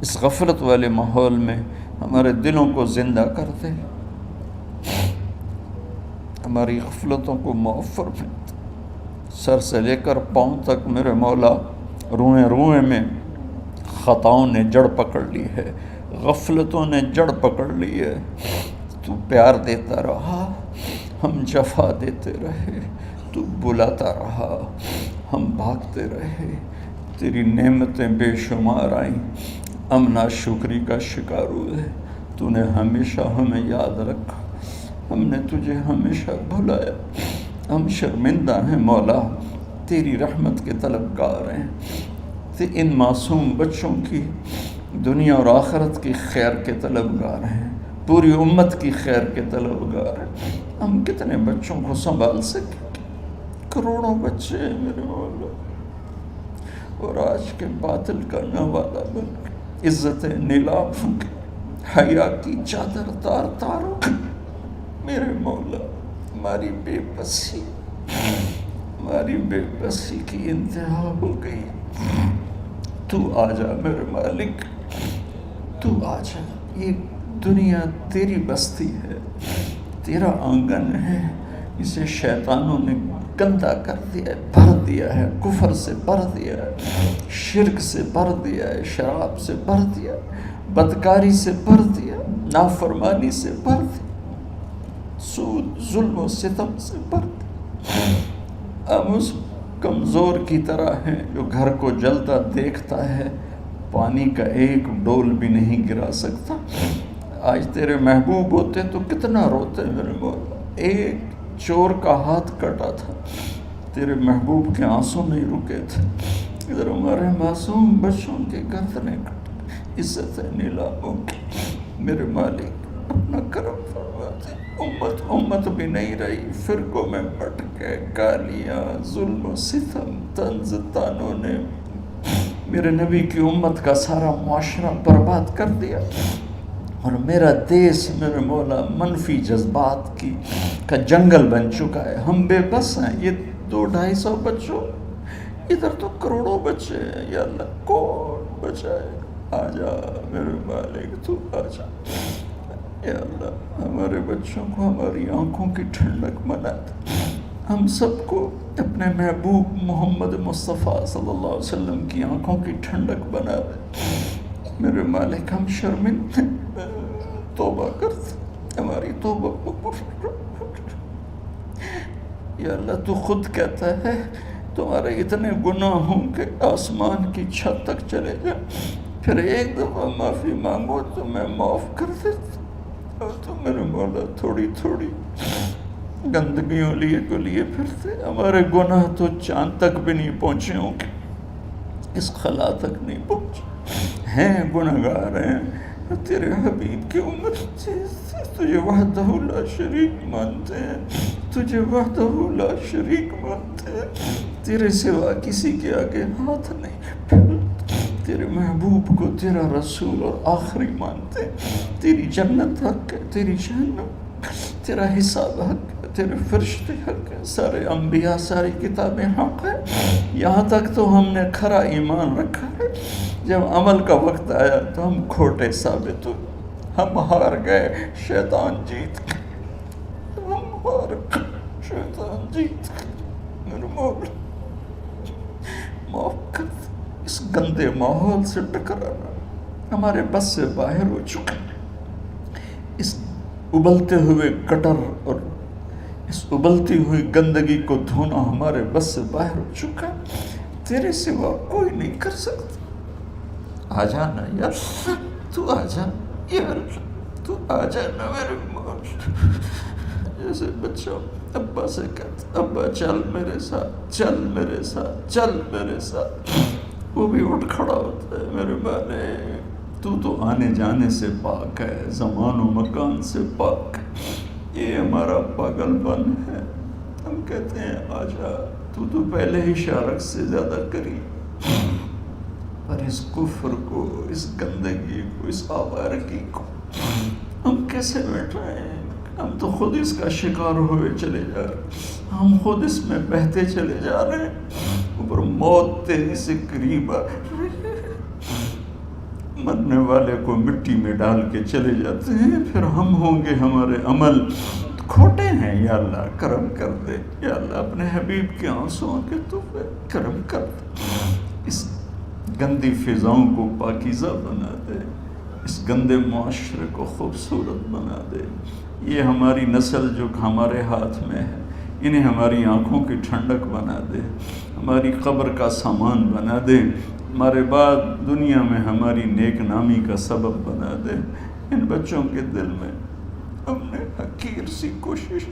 اس غفلت والے ماحول میں ہمارے دلوں کو زندہ کر دے، ہماری غفلتوں کو معاف فرما۔ سر سے لے کر پاؤں تک میرے مولا روئیں روئیں میں خطاؤں نے جڑ پکڑ لی ہے، غفلتوں نے جڑ پکڑ لی ہے۔ تو پیار دیتا رہا، ہم جفا دیتے رہے، تو بلاتا رہا، ہم بھاگتے رہے۔ تیری نعمتیں بے شمار آئیں، ہم ناشکری کا شکار ہوئے۔ تو نے ہمیشہ ہمیں یاد رکھا، ہم نے تجھے ہمیشہ بھلایا۔ ہم شرمندہ ہیں مولا، تیری رحمت کے طلبگار ہیں، ان معصوم بچوں کی دنیا اور آخرت کی خیر کے طلبگار ہیں، پوری امت کی خیر کے طلبگار ہیں۔ ہم کتنے بچوں کو سنبھال سکیں؟ کروڑوں بچے ہیں میرے مولا، اور آج کے باطل کا نوالا بن کے عزت نیلام کے حیا کی چادر تار تار ہو گئی۔ میرے مولا ہماری بے بسی کی انتہا ہو گئی۔ تو آ جا میرے مالک، تو آ جا۔ یہ دنیا تیری بستی ہے، تیرا آنگن ہے، اسے شیطانوں نے گندا کر دیا ہے، بھر دیا ہے، کفر سے بھر دیا ہے، شرک سے بھر دیا ہے، شراب سے بھر دیا ہے، بدکاری سے بھر دیا، نافرمانی سے بھر دیا، سود ظلم و ستم سے بھر دیا۔ ہم اس کمزور کی طرح ہیں جو گھر کو جلتا دیکھتا ہے، پانی کا ایک ڈول بھی نہیں گرا سکتا۔ آج تیرے محبوب ہوتے تو کتنا روتے میرے مولا۔ ایک چور کا ہاتھ کٹا تھا، تیرے محبوب کے آنسوں نہیں رکے تھے۔ ادھر ہمارے معصوم بچوں کے گردنیں کٹ، عزت نیلاموں کی۔ میرے مالک اپنا کرم فرما دے۔ امت بھی نہیں رہی، فرقوں میں بٹ گئے، گالیاں، ظلم و ستم، طنز تانوں نے میرے نبی کی امت کا سارا معاشرہ برباد کر دیا، اور میرا دیس میرے مولا منفی جذبات کا جنگل بن چکا ہے۔ ہم بے بس ہیں، یہ 200-250 بچوں، ادھر تو کروڑوں بچے ہیں۔ یا اللہ کون بچائے؟ آ جا میرے مالک، تو آ جا۔ یا اللہ ہمارے بچوں کو ہماری آنکھوں کی ٹھنڈک بنا دے، ہم سب کو اپنے محبوب محمد مصطفیٰ صلی اللہ علیہ وسلم کی آنکھوں کی ٹھنڈک بنا دے۔ میرے مالک ہم شرمندہ توبہ کرتے، ہماری توبہ قبول۔ یا اللہ تو خود کہتا ہے تمہارے اتنے گناہ ہوں کہ آسمان کی چھت تک چلے جائیں، پھر ایک دفعہ معافی مانگو تو میں معاف کر دیتا۔ اور تو میرے مولا تھوڑی تھوڑی گندگیوں لیے پھرتے، ہمارے گناہ تو چاند تک بھی نہیں پہنچے ہوں گے، اس خلا تک نہیں پہنچے ہیں، گنہگار ہیں، تیرے حبیب کی امت تجھے وحدہ لا شریک مانتے ہیں، تجھے وحدہ لا شریک مانتے ہیں، تیرے سوا کسی کے آگے ہاتھ نہیں پھیلتے، تیرے محبوب کو تیرا رسول اور آخری مانتے ہیں۔ تیری جنت حق ہے، تیری جہنم، تیرا حساب حق ہے، تیرے فرشتے حق ہے، سارے انبیاء ساری کتابیں حق ہے۔ یہاں تک تو ہم نے کھرا ایمان رکھا ہے، جب عمل کا وقت آیا تو ہم کھوٹے ثابت ہوئے، ہم ہار گئے، شیطان جیت گئے، ہم ہار گئے، شیطان جیت گئے۔ میرے مولا معاف کر دے، اس گندے ماحول سے ٹکرانا ہمارے بس سے باہر ہو چکا ہے، اس ابلتے ہوئے گٹر اور اس ابلتی ہوئی گندگی کو دھونا ہمارے بس سے باہر ہو چکا ہے، تیرے سوا کوئی نہیں کر سکتا۔ آ جانا یار، تو آ جا یار، تو آ جانا میرے مولا۔ جیسے بچہ ابا سے کہتا، ابا چل میرے ساتھ، چل میرے ساتھ، چل میرے ساتھ، وہ بھی اٹھ کھڑا ہوتا ہے، میرے مالک تو آنے جانے سے پاک ہے، زمان و مکان سے پاک ہے، یہ ہمارا پاگل پن ہے۔ ہم کہتے ہیں آجا، تو پہلے ہی شارک سے زیادہ قریب، پر اس کفر کو، اس گندگی کو، اس آوارگی کو ہم کیسے بیٹھائیں؟ ہم تو خود اس کا شکار ہوئے چلے جا رہے ہیں، ہم خود اس میں بہتے چلے جا رہے ہیں، اوپر موت تیزی سے قریب آ رہی ہے، مرنے والے کو مٹی میں ڈال کے چلے جاتے ہیں، پھر ہم ہوں گے ہمارے عمل کھوٹے ہیں۔ یا اللہ کرم کر دے، یا اللہ اپنے حبیب کے آنسوؤں کے تو کرم کر دے، اس گندی فضاؤں کو پاکیزہ بنا دے، اس گندے معاشرے کو خوبصورت بنا دے۔ یہ ہماری نسل جو ہمارے ہاتھ میں ہے، انہیں ہماری آنکھوں کی ٹھنڈک بنا دے، ہماری قبر کا سامان بنا دے، ہمارے بعد دنیا میں ہماری نیک نامی کا سبب بنا دے۔ ان بچوں کے دل میں ہم نے حقیر سی کوشش،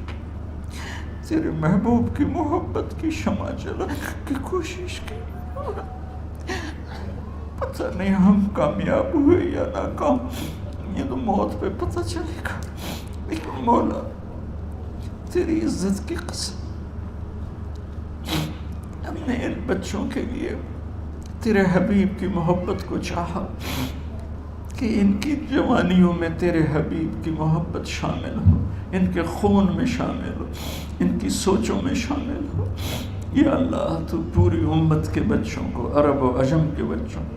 تیرے محبوب کی محبت کی شمع جلا کی کوشش کی، پتہ نہیں ہم کامیاب ہوئے یا ناکام، یہ تو موت پہ پتہ چلے گا، لیکن مولا تیری عزت کی قسم ہم نے ان بچوں کے لیے تیرے حبیب کی محبت کو چاہا کہ ان کی جوانیوں میں تیرے حبیب کی محبت شامل ہو، ان کے خون میں شامل ہو، ان کی سوچوں میں شامل ہو۔ یا اللہ تو پوری امت کے بچوں کو، عرب و عجم کے بچوں کو،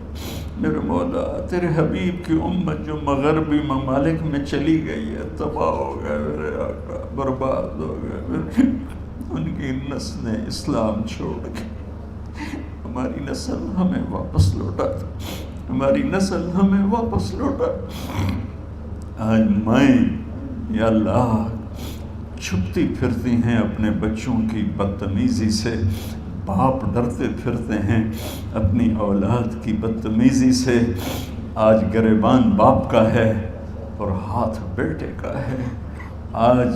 میرے مولا تیرے حبیب کی امت جو مغربی ممالک میں چلی گئی ہے، تباہ ہو گئے میرے آقا، برباد ہو گئے، ان کی نسلیں اسلام چھوڑ کے، ہماری نسل ہمیں واپس لوٹا دے، ہماری نسل ہمیں واپس لوٹا۔ آج مائیں یا اللہ چھپتی پھرتی ہیں اپنے بچوں کی بدتمیزی سے، باپ ڈرتے پھرتے ہیں اپنی اولاد کی بدتمیزی سے۔ آج گریبان باپ کا ہے اور ہاتھ بیٹے کا ہے، آج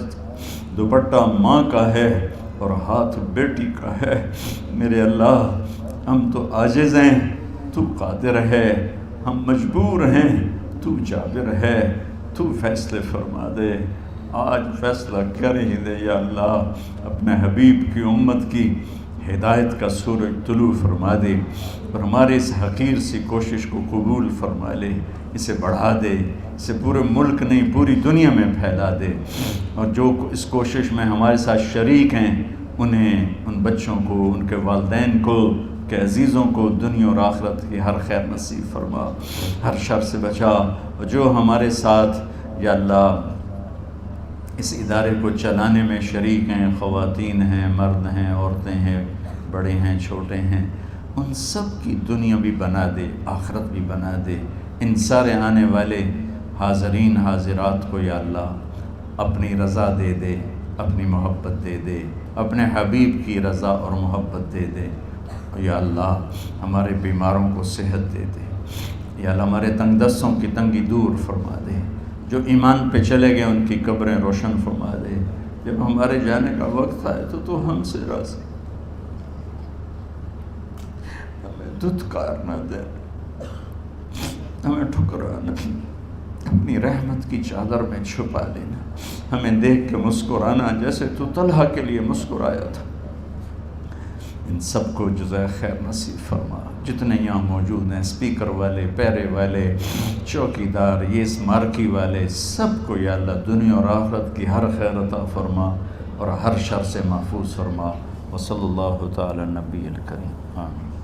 دوپٹہ ماں کا ہے اور ہاتھ بیٹی کا ہے۔ میرے اللہ ہم تو عاجز ہیں، تو قادر ہے، ہم مجبور ہیں، تو جابر ہے، تو فیصلے فرما دے۔ آج فیصلہ کر ہی دے یا اللہ، اپنے حبیب کی امت کی ہدایت کا سورج طلوع فرما دے، اور ہمارے اس حقیر سی کوشش کو قبول فرما لے، اسے بڑھا دے، اسے پورے ملک نہیں پوری دنیا میں پھیلا دے، اور جو اس کوشش میں ہمارے ساتھ شریک ہیں انہیں، ان بچوں کو، ان کے والدین کو، کہ عزیزوں کو دنیا اور آخرت کی ہر خیر نصیب فرما، ہر شر سے بچا۔ اور جو ہمارے ساتھ یا اللہ اس ادارے کو چلانے میں شریک ہیں، خواتین ہیں، مرد ہیں، عورتیں ہیں، بڑے ہیں، چھوٹے ہیں، ان سب کی دنیا بھی بنا دے، آخرت بھی بنا دے۔ ان سارے آنے والے حاضرین حاضرات کو یا اللہ اپنی رضا دے دے، اپنی محبت دے دے، اپنے حبیب کی رضا اور محبت دے دے۔ یا اللہ ہمارے بیماروں کو صحت دے دے، یا اللہ ہمارے تنگ دستوں کی تنگی دور فرما دے، جو ایمان پہ چلے گئے ان کی قبریں روشن فرما دے۔ جب ہمارے جانے کا وقت آئے تو ہم سے راضی، ہمیں دھتکار نہ دے، ہمیں ٹھکرانا، اپنی رحمت کی چادر میں چھپا لینا، ہمیں دیکھ کے مسکرانا جیسے تو طلحہ کے لیے مسکرایا تھا۔ ان سب کو جزائے خیر نصیب فرما۔ جتنے یہاں موجود ہیں، اسپیکر والے، پیرے والے، چوکیدار، یہ اس مارکی والے، سب کو یا اللہ دنیا اور آخرت کی ہر خیر عطا فرما اور ہر شر سے محفوظ فرما۔ وصلی اللہ تعالی نبی الکریم، آمین۔